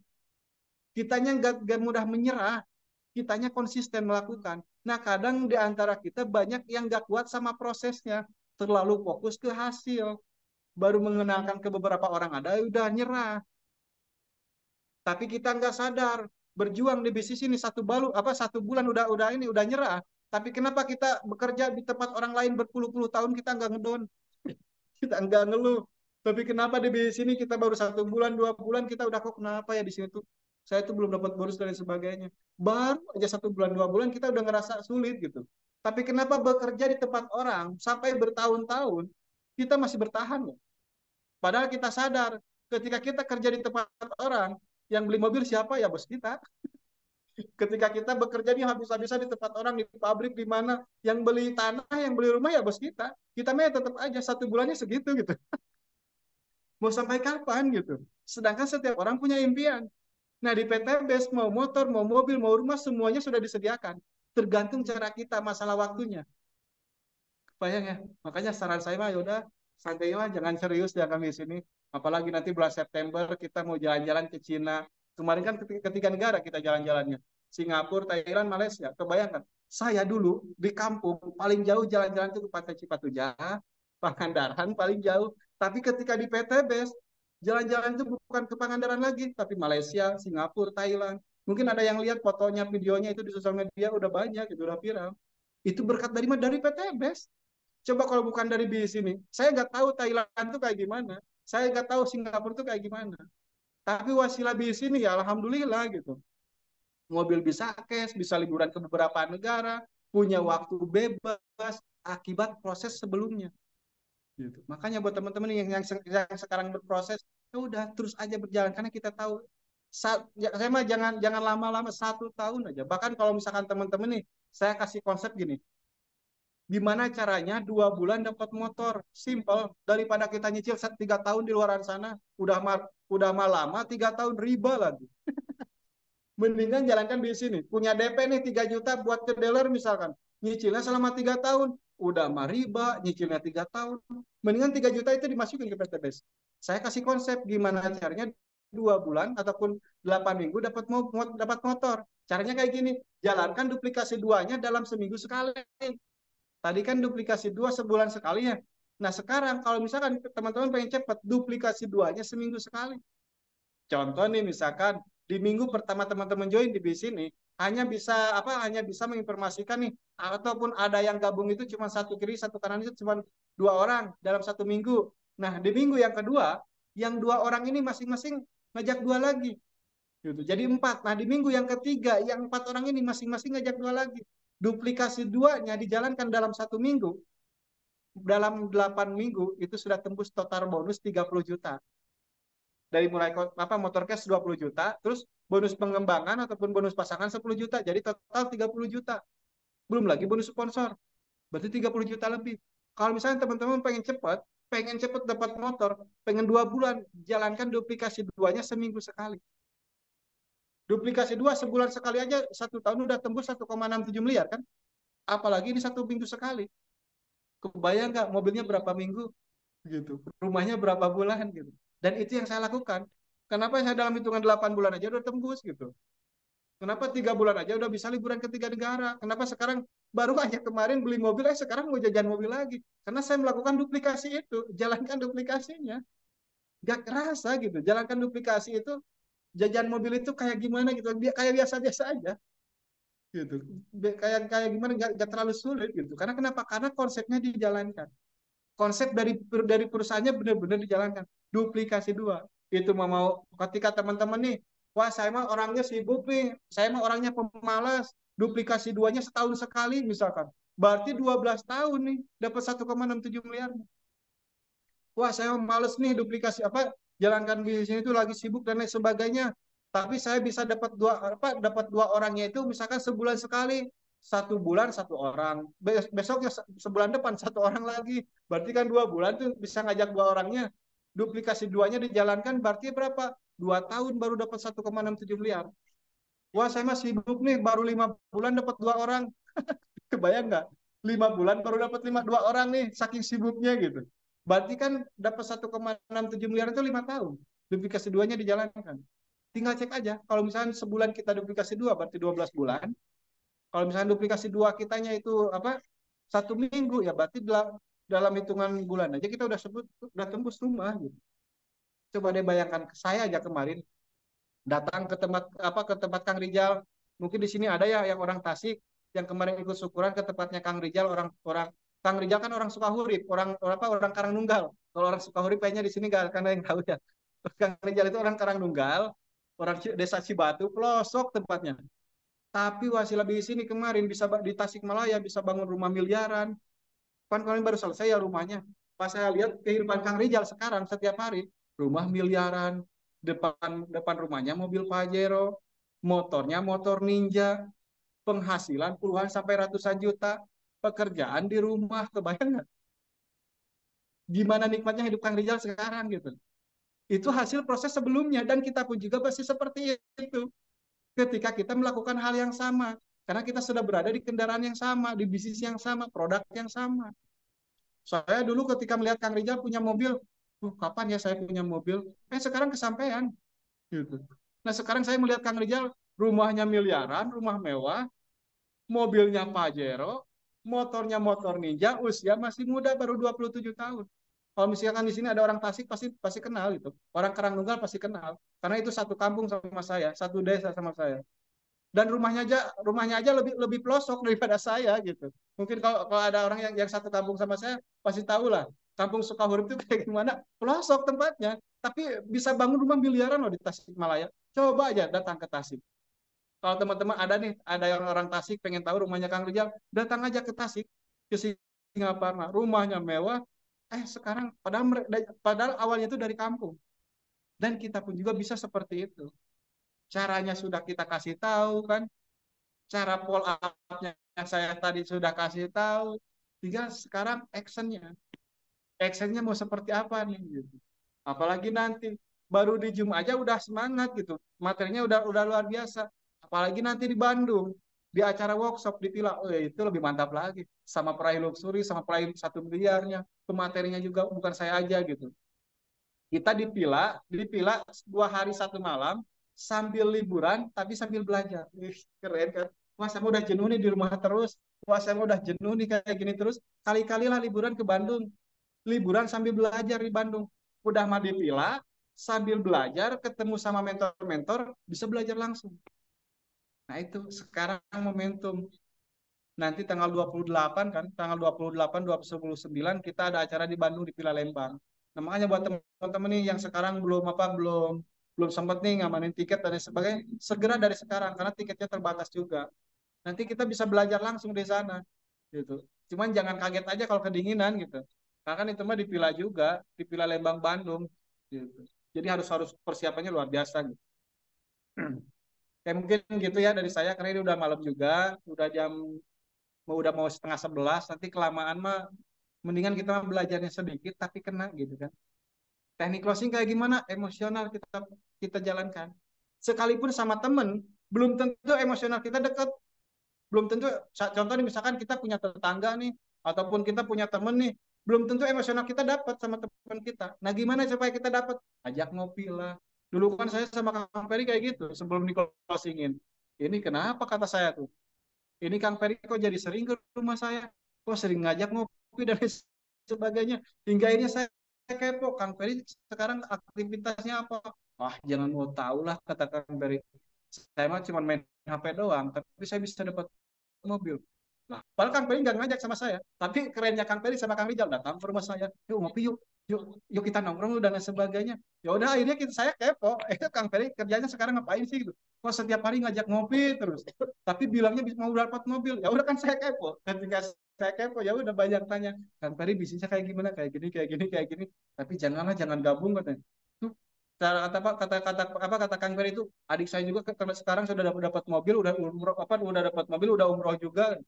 Kitanya nggak mudah menyerah. Kitanya konsisten melakukan. Nah, kadang di antara kita banyak yang nggak kuat sama prosesnya. Terlalu fokus ke hasil. Baru mengenalkan ke beberapa orang ada, udah nyerah. Tapi kita nggak sadar. Berjuang di bisnis ini satu bulan udah nyerah. Tapi kenapa kita bekerja di tempat orang lain berpuluh-puluh tahun kita nggak ngedon, kita nggak ngeluh. Tapi kenapa di bisnis ini kita baru 1 bulan 2 bulan kita udah kok kenapa ya di sini tuh saya tuh belum dapat bonus dan sebagainya. Baru aja 1 bulan 2 bulan kita udah ngerasa sulit gitu. Tapi kenapa bekerja di tempat orang sampai bertahun-tahun kita masih bertahan ya? Padahal kita sadar ketika kita kerja di tempat orang, yang beli mobil siapa ya bos kita. Ketika kita bekerja nih habis-habisan di tempat orang, di pabrik, di mana, yang beli tanah, yang beli rumah ya bos kita. Kita mah ya tetap aja 1 bulannya segitu gitu. Mau sampai kapan gitu. Sedangkan setiap orang punya impian. Nah di PTBS mau motor, mau mobil, mau rumah semuanya sudah disediakan. Tergantung cara kita masalah waktunya. Bayang ya. Makanya saran saya mah yaudah santai mah jangan serius ya kami di sini. Apalagi nanti bulan September kita mau jalan-jalan ke Cina. Kemarin kan ketiga negara kita jalan-jalannya. Singapura, Thailand, Malaysia. Kebayangkan. Saya dulu di kampung paling jauh jalan-jalan itu ke Pantai Cipatujah, Pangandaran paling jauh. Tapi ketika di PTBS jalan-jalan itu bukan ke Pangandaran lagi, tapi Malaysia, Singapura, Thailand. Mungkin ada yang lihat fotonya, videonya itu di sosial media udah banyak, itu udah viral. Itu berkat dari mana? Dari PTBS. Coba kalau bukan dari bis ini, saya nggak tahu Thailand itu kayak gimana. Saya nggak tahu Singapura itu kayak gimana. Tapi wasilah bis ini ya alhamdulillah gitu. Mobil bisa cash, bisa liburan ke beberapa negara, punya waktu bebas akibat proses sebelumnya. Gitu. Makanya buat teman-teman yang sekarang berproses, ya udah terus aja berjalan karena kita tahu saya mah jangan lama-lama 1 tahun aja. Bahkan kalau misalkan teman-teman nih, saya kasih konsep gini, gimana caranya 2 bulan dapat motor simple daripada kita nyicil 3 tahun di luar sana udah mah lama 3 tahun riba lagi, mendingan jalankan di sini punya DP nih 3 juta buat ke dealer misalkan nyicilnya selama 3 tahun udah mah riba nyicilnya 3 tahun, mendingan 3 juta itu dimasukin ke PTBS. Saya kasih konsep gimana caranya 2 bulan ataupun 8 minggu dapat motor. Caranya kayak gini, jalankan duplikasi duanya dalam seminggu sekali. Tadi kan duplikasi 2 sebulan sekali ya. Nah sekarang kalau misalkan teman-teman pengen cepat, duplikasi 2-nya seminggu sekali. Contoh nih misalkan di minggu pertama teman-teman join di bis ini hanya bisa menginformasikan nih ataupun ada yang gabung itu cuma satu kiri satu kanan itu cuma 2 orang dalam 1 minggu. Nah di minggu yang kedua yang 2 orang ini masing-masing ngajak 2 lagi. Gitu. Jadi 4. Nah di minggu yang ketiga yang 4 orang ini masing-masing ngajak 2 lagi. Duplikasi 2-nya dijalankan dalam 1 minggu. Dalam 8 minggu itu sudah tembus total bonus 30 juta. Dari mulai motor cash 20 juta, terus bonus pengembangan ataupun bonus pasangan 10 juta. Jadi total 30 juta. Belum lagi bonus sponsor. Berarti 30 juta lebih. Kalau misalnya teman-teman pengen cepat dapat motor, pengen 2 bulan, jalankan duplikasi 2-nya seminggu sekali. Duplikasi 2 sebulan sekali aja 1 tahun udah tembus 1,67 miliar kan? Apalagi ini 1 minggu sekali. Kebayang nggak mobilnya berapa minggu gitu, rumahnya berapa bulan gitu. Dan itu yang saya lakukan. Kenapa saya dalam hitungan 8 bulan aja udah tembus gitu. Kenapa 3 bulan aja udah bisa liburan ke 3 negara. Kenapa sekarang baru aja kemarin beli mobil, sekarang mau jajan mobil lagi. Karena saya melakukan duplikasi itu, jalankan duplikasinya. Gak kerasa gitu, jalankan duplikasi itu, jajan mobil itu kayak gimana gitu, kayak biasa-biasa aja gitu, kayak kayak gimana gak terlalu sulit gitu. Karena kenapa? Karena konsepnya dijalankan, konsep dari perusahaannya benar-benar dijalankan. Duplikasi 2 itu mau ketika teman-teman nih, wah saya mah orangnya sibuk nih, saya mah orangnya pemalas, duplikasi 2-nya setahun sekali misalkan, berarti 12 tahun nih dapat 1,67 miliar. Wah saya males nih duplikasi jalankan bisnis itu lagi sibuk dan lain sebagainya, tapi saya bisa dapat dua orangnya itu misalkan sebulan sekali, 1 bulan 1 orang, besoknya sebulan depan 1 orang lagi, berarti kan 2 bulan tuh bisa ngajak 2 orangnya, duplikasi 2-nya dijalankan berarti berapa, 2 tahun baru dapat 1,67 miliar. Wah saya masih sibuk nih baru 5 bulan dapat 2 orang. Kebayang nggak? 5 bulan baru dapat 2 orang nih, saking sibuknya gitu. Berarti kan dapat 1,67 miliar itu 5 tahun. Duplikasi 2-nya dijalankan. Tinggal cek aja. Kalau misalnya sebulan kita duplikasi 2, berarti 12 bulan. Kalau misalnya duplikasi 2 kitanya itu 1 minggu, ya berarti dalam hitungan bulan aja kita udah tembus rumah. Gitu. Coba deh bayangkan, saya aja kemarin datang ke tempat Kang Rijal. Mungkin di sini ada ya yang orang Tasik yang kemarin ikut syukuran ke tempatnya Kang Rijal, orang Kang Rijal kan orang Sukahurip, orang Karangnunggal. Kalau orang Sukahurip kayaknya di sini nggak karena yang tahu ya. Kang Rijal itu orang Karangnunggal, orang desa Cibatu, pelosok tempatnya. Tapi Wasila Bis ini kemarin bisa di Tasikmalaya bisa bangun rumah miliaran. Kan kemarin baru selesai ya rumahnya. Pas saya lihat kehidupan Kang Rijal sekarang setiap hari rumah miliaran, depan depan rumahnya mobil Pajero, motornya motor Ninja, penghasilan puluhan sampai ratusan juta, pekerjaan di rumah, kebayang nggak? Gimana nikmatnya hidup Kang Rijal sekarang gitu. Itu hasil proses sebelumnya dan kita pun juga pasti seperti itu ketika kita melakukan hal yang sama. Karena kita sudah berada di kendaraan yang sama, di bisnis yang sama, produk yang sama. Saya dulu ketika melihat Kang Rijal punya mobil, kapan ya saya punya mobil? Sekarang kesampaian gitu. Nah sekarang saya melihat Kang Rijal rumahnya miliaran, rumah mewah, mobilnya Pajero, motornya motor Ninja, usia masih muda baru 27 tahun. Kalau misalkan di sini ada orang Tasik pasti pasti kenal itu. Orang Karangnunggal pasti kenal karena itu satu kampung sama saya, satu desa sama saya. Dan rumahnya aja lebih lebih pelosok daripada saya gitu. Mungkin kalau ada orang yang satu kampung sama saya pasti tahu lah. Kampung Sukahurip itu kayak gimana? Pelosok tempatnya, tapi bisa bangun rumah miliaran loh di Tasikmalaya. Coba aja datang ke Tasik. Kalau teman-teman ada nih, ada yang orang Tasik pengen tahu rumahnya Kang Rijal, datang aja ke Tasik, ke Singaparna. Rumahnya mewah. Sekarang padahal awalnya itu dari kampung. Dan kita pun juga bisa seperti itu. Caranya sudah kita kasih tahu kan, cara follow up-nya saya tadi sudah kasih tahu. Tinggal sekarang actionnya. Actionnya mau seperti apa nih gitu. Apalagi nanti baru di Zoom aja udah semangat gitu. Materinya udah luar biasa. Apalagi nanti di Bandung di acara workshop di Pila, itu lebih mantap lagi. Sama peraih luxury, sama peraih 1 miliarnya. Pematerinya juga bukan saya aja gitu. Kita di Pila 2 hari 1 malam sambil liburan tapi sambil belajar. Keren kan? Wah, saya udah jenuh nih di rumah terus. Wah, saya udah jenuh nih kayak gini terus. Kali-kalilah liburan ke Bandung. Liburan sambil belajar di Bandung. Udah mah di Pila, sambil belajar, ketemu sama mentor-mentor, bisa belajar langsung. Nah itu sekarang momentum. Nanti tanggal 28 kan, tanggal 28, 29 kita ada acara di Bandung di Villa Lembang. Nah, makanya buat teman-teman nih yang sekarang belum sempat nih ngamanin tiket dan sebagainya, segera dari sekarang karena tiketnya terbatas juga. Nanti kita bisa belajar langsung di sana gitu. Cuman jangan kaget aja kalau kedinginan gitu. Karena kan itu mah di Villa juga, di Villa Lembang Bandung gitu. Jadi harus harus persiapannya luar biasa gitu. Kayak mungkin gitu ya dari saya karena ini udah malam juga, udah mau setengah 11, nanti kelamaan mah mendingan kita belajarnya sedikit tapi kena gitu kan. Teknik closing kayak gimana? Emosional kita kita jalankan. Sekalipun sama temen, belum tentu emosional kita dekat. Belum tentu, contoh nih misalkan kita punya tetangga nih, ataupun kita punya temen nih, belum tentu emosional kita dapat sama teman kita. Nah gimana supaya kita dapat? Ajak ngopi lah. Dulu kan saya sama Kang Ferry kayak gitu, sebelum di closingin. Ini kenapa kata saya tuh? Ini Kang Ferry kok jadi sering ke rumah saya? Kok sering ngajak ngopi dan sebagainya? Hingga ini saya kepo, Kang Ferry sekarang aktivitasnya apa? Jangan mau tahu lah kata Kang Ferry. Saya mah cuma main HP doang, tapi saya bisa dapat mobil. Nah, padahal Kang Peri nggak ngajak sama saya. Tapi kerennya Kang Peri sama Kang Rijal datang ke rumah saya. Yuk ngopi yuk. Yuk kita nongkrong dan sebagainya. Ya udah akhirnya saya kepo. Kang Peri kerjanya sekarang ngapain sih gitu? Kok setiap hari ngajak ngopi terus. Tapi bilangnya mau dapat mobil. Ya udah kan saya kepo. Ketika saya kepo ya udah banyak tanya. Kang Peri bisnisnya kayak gimana? Kayak gini, kayak gini, kayak gini. Tapi jangan gabung katanya. Tuh, kata Kang Peri itu adik saya juga sekarang sudah dapat mobil udah umroh udah dapat mobil udah umroh juga.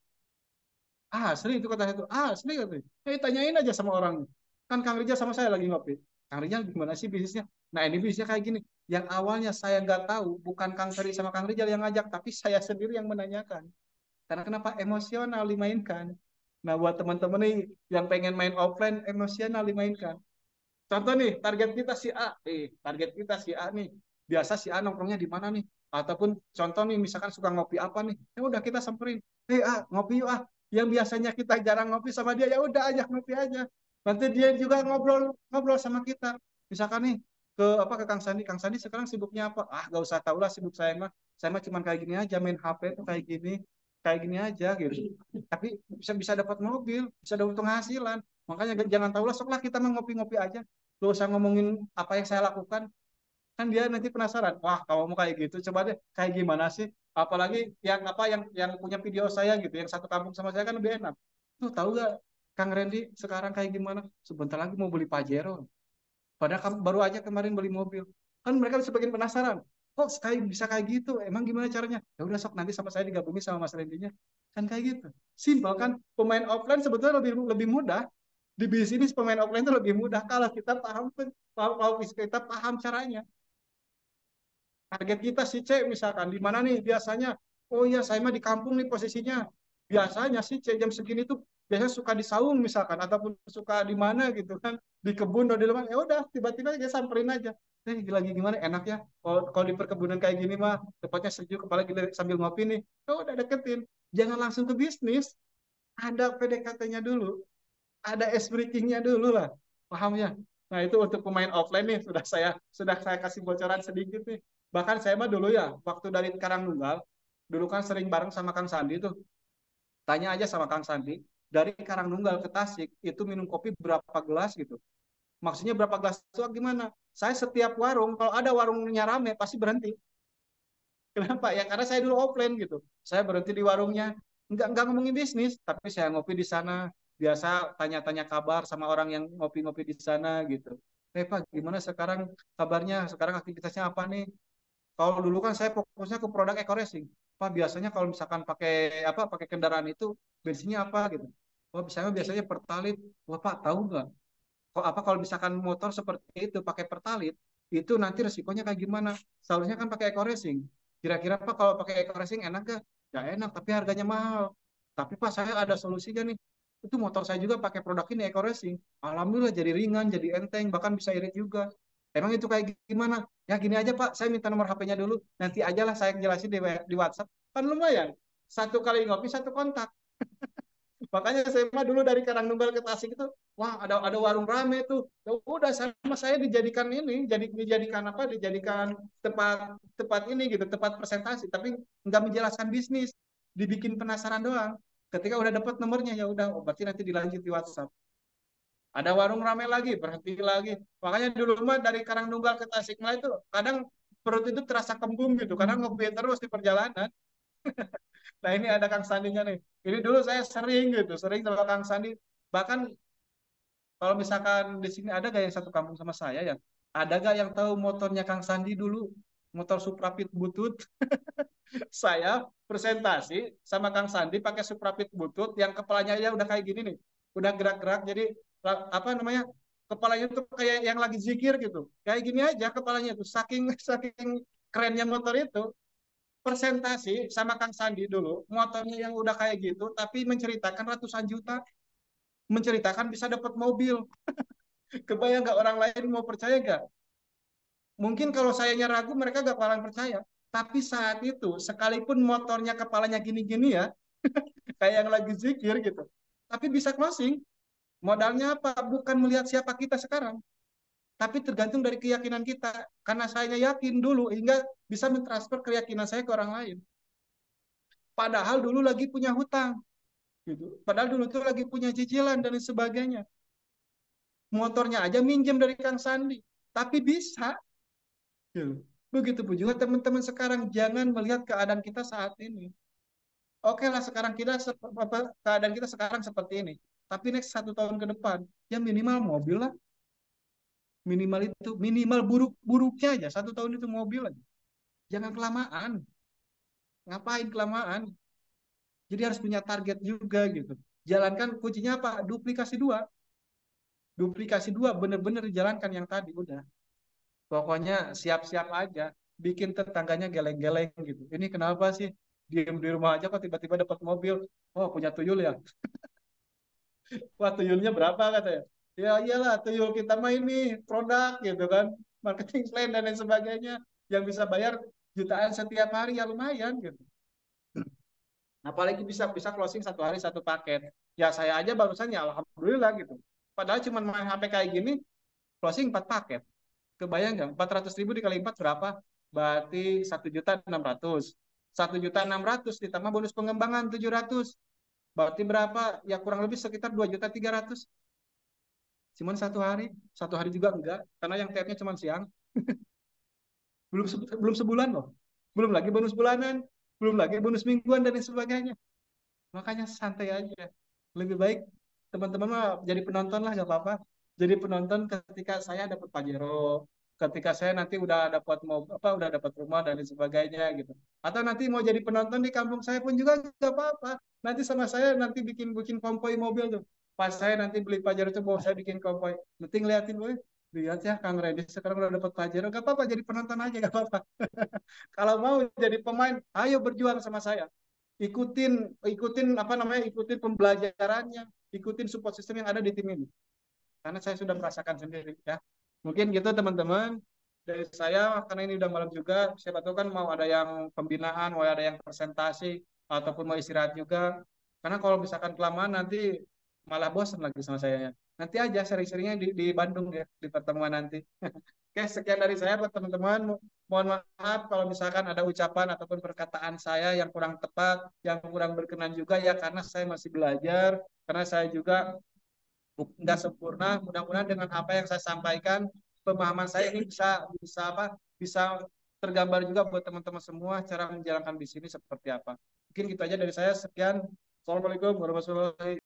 Asli itu kata saya itu asli katanya. Tanyain aja sama orang. Kan Kang Rijal sama saya lagi ngopi. Kang Rijal gimana sih bisnisnya? Nah ini bisnisnya kayak gini. Yang awalnya saya nggak tahu, bukan Kang Ferry sama Kang Rijal yang ngajak, tapi saya sendiri yang menanyakan. Karena kenapa emosional dimainkan? Nah buat teman-teman nih yang pengen main offline, emosional dimainkan. Contoh nih, target kita si A. Target kita si A nih. Biasa si A nongkrongnya di mana nih? Ataupun contoh nih, misalkan suka ngopi apa nih? Ya udah kita samperin. Ngopi yuk ah. Yang biasanya kita jarang ngopi sama dia, ya udah ajak ngopi aja. Nanti dia juga ngobrol ngobrol sama kita. Misalkan nih ke Kang Sandi. Kang Sandi sekarang sibuknya apa? Gak usah tahu lah sibuk saya mah. Saya mah cuma kayak gini aja main HP tuh kayak gini aja gitu. Tapi bisa dapat mobil, bisa dapat penghasilan. Makanya jangan tahu lah, sok lah kita mau ngopi-ngopi aja. Gak usah ngomongin apa yang saya lakukan. Kan dia nanti penasaran, wah kalau mau kayak gitu coba deh kayak gimana sih, apalagi yang apa yang punya video saya gitu, yang satu kampung sama saya kan lebih enak. Tuh tahu gak Kang Randy sekarang kayak gimana, sebentar lagi mau beli Pajero, padahal kamu baru aja kemarin beli mobil. Kan mereka sebagian penasaran, kok kayak bisa kayak gitu, emang gimana caranya, ya udah sok nanti sama saya digabungin sama Mas Randy-nya. Kan kayak gitu, simpel kan. Pemain offline sebetulnya lebih lebih mudah di bisnis. Pemain offline itu lebih mudah kalau kita paham, kalau kita paham caranya. Target kita si C misalkan di mana nih biasanya, oh iya saya mah di kampung nih posisinya, biasanya si C jam segini tuh biasanya suka di saung misalkan, ataupun suka di mana gitu kan, di kebun atau di mana, ya udah tiba-tiba dia samperin aja, lagi gimana enak ya kalau di perkebunan kayak gini mah, tempatnya sejuk apalagi sambil ngopi nih, ya udah deketin. Jangan langsung ke bisnis, ada PDKT-nya dulu, ada ice breaking-nya dulu lah, paham ya. Nah itu untuk pemain offline nih, sudah saya kasih bocoran sedikit nih. Bahkan saya mah dulu ya waktu dari Karangnunggal, dulu kan sering bareng sama Kang Sandi tuh, tanya aja sama Kang Sandi, dari Karangnunggal ke Tasik itu minum kopi berapa gelas gitu, maksudnya berapa gelas itu gimana. Saya setiap warung kalau ada warungnya rame pasti berhenti. Kenapa ya, karena saya dulu offline gitu, saya berhenti di warungnya, nggak ngomongin bisnis, tapi saya ngopi di sana, biasa tanya-tanya kabar sama orang yang ngopi-ngopi di sana gitu. Pak gimana sekarang kabarnya, sekarang aktivitasnya apa nih. Kalau dulu kan saya fokusnya ke produk eco racing. Pak biasanya kalau misalkan pakai apa, pakai kendaraan itu bensinnya apa gitu. Wah biasanya pertalite. Wah Pak tahu nggak? Kok apa kalau misalkan motor seperti itu pakai pertalite, itu nanti resikonya kayak gimana? Seharusnya kan pakai eco racing. Kira-kira Pak kalau pakai eco racing enak gak? Ya enak, tapi harganya mahal. Tapi Pak saya ada solusinya nih. Itu motor saya juga pakai produk ini eco racing. Alhamdulillah jadi ringan, jadi enteng, bahkan bisa irit juga. Emang itu kayak gimana? Ya gini aja Pak, saya minta nomor HP-nya dulu. Nanti aja lah saya jelasin di WhatsApp. Kan lumayan. Satu kali ngopi, satu kontak. Makanya saya mah dulu dari Karangnunggal ke Tasik itu, wah ada warung rame tuh. Ya udah sama saya dijadikan ini, dijadikan apa? Dijadikan tempat tempat ini gitu, tempat presentasi. Tapi nggak menjelaskan bisnis, dibikin penasaran doang. Ketika udah dapat nomornya ya udah, oh, berarti nanti dilanjut di WhatsApp. Ada warung rame lagi, berhenti lagi. Makanya dulu mah dari Karangnunggal ke Tasikmalaya itu kadang perut itu terasa kembung gitu, karena ngopi terus di perjalanan. Nah ini ada Kang Sandinya nih. Ini dulu saya sering gitu, sering sama Kang Sandi. Bahkan kalau misalkan di sini ada gak yang satu kampung sama saya ya? Ada gak yang tahu motornya Kang Sandi dulu? Motor Suprapit butut. Saya presentasi sama Kang Sandi pakai Suprapit butut yang kepalanya ya udah kayak gini nih. Udah gerak-gerak jadi apa namanya? Kepalanya tuh kayak yang lagi zikir gitu. Kayak gini aja kepalanya tuh, saking saking kerennya motor itu. Presentasi sama Kang Sandi dulu, motornya yang udah kayak gitu, tapi menceritakan ratusan juta, menceritakan bisa dapat mobil. Kebayang nggak orang lain mau percaya nggak? Mungkin kalau sayanya ragu, mereka nggak bakalan percaya. Tapi saat itu, sekalipun motornya kepalanya gini-gini ya, kayak yang lagi zikir gitu, tapi bisa closing. Modalnya apa? Bukan melihat siapa kita sekarang, tapi tergantung dari keyakinan kita. Karena saya yakin dulu, hingga bisa mentransfer keyakinan saya ke orang lain. Padahal dulu lagi punya hutang gitu. Padahal dulu tuh lagi punya cicilan dan sebagainya. Motornya aja minjem dari Kang Sandi, tapi bisa. Gitu. Begitu pun juga teman-teman sekarang, jangan melihat keadaan kita saat ini. Oke lah sekarang kita keadaan kita sekarang seperti ini. Tapi next 1 tahun ke depan, ya minimal mobil lah. Minimal itu, minimal buruk-buruknya aja. 1 tahun itu mobil aja. Jangan kelamaan. Ngapain kelamaan? Jadi harus punya target juga gitu. Jalankan kuncinya apa? Duplikasi dua bener-bener dijalankan yang tadi udah. Pokoknya siap-siap aja, bikin tetangganya geleng-geleng gitu. Ini kenapa sih diem di rumah aja kok tiba-tiba dapat mobil? Oh punya tuyul ya? Wah tuyulnya berapa katanya? Ya iyalah tuyul kita mah ini produk gitu kan, marketing plan dan lain sebagainya, yang bisa bayar jutaan setiap hari ya lumayan gitu. Apalagi bisa bisa closing 1 hari 1 paket. Ya saya aja barusan ya alhamdulillah gitu. Padahal cuma main HP kayak gini, closing 4 paket. Kebayang nggak? 400.000 dikali 4 berapa? Berarti 1.600.000. 1.600.000 ditambah bonus pengembangan 700. Berarti berapa? Ya kurang lebih sekitar 2.300.000. Cuman 1 hari. 1 hari juga enggak. Karena yang tab cuma siang. Belum sebulan loh. Belum lagi bonus bulanan, belum lagi bonus mingguan dan lain sebagainya. Makanya santai aja. Lebih baik teman-teman mah jadi penonton lah, gak apa-apa. Jadi penonton ketika saya dapat Pajero, ketika saya nanti udah dapat mau apa, udah dapat rumah dan lain sebagainya gitu. Atau nanti mau jadi penonton di kampung saya pun juga gak apa-apa. Nanti sama saya nanti bikin bikin konvoy mobil tuh. Pas saya nanti beli Pajero itu mau saya bikin konvoy. Nanti ngeliatin, boy. Lihat ya Kang Reddy sekarang udah dapat Pajero, gak apa-apa jadi penonton aja gak apa-apa. Kalau mau jadi pemain, ayo berjuang sama saya, ikutin ikutin apa namanya, ikutin pembelajarannya, ikutin support system yang ada di tim ini, karena saya sudah merasakan sendiri ya. Mungkin gitu teman-teman dari saya, karena ini udah malam juga, siapa tahu kan mau ada yang pembinaan, mau ada yang presentasi, ataupun mau istirahat juga, karena kalau misalkan kelamaan nanti malah bosan lagi sama saya. Nanti aja sering-seringnya di Bandung ya, di pertemuan nanti. Oke, sekian dari saya buat teman-teman. Mohon maaf kalau misalkan ada ucapan ataupun perkataan saya yang kurang tepat, yang kurang berkenan juga ya, karena saya masih belajar, karena saya juga nggak sempurna. Mudah-mudahan dengan apa yang saya sampaikan, pemahaman saya ini bisa bisa apa? Bisa tergambar juga buat teman-teman semua cara menjalankan bisnis seperti apa. Mungkin gitu aja dari saya. Sekian. Assalamualaikum warahmatullahi wabarakatuh.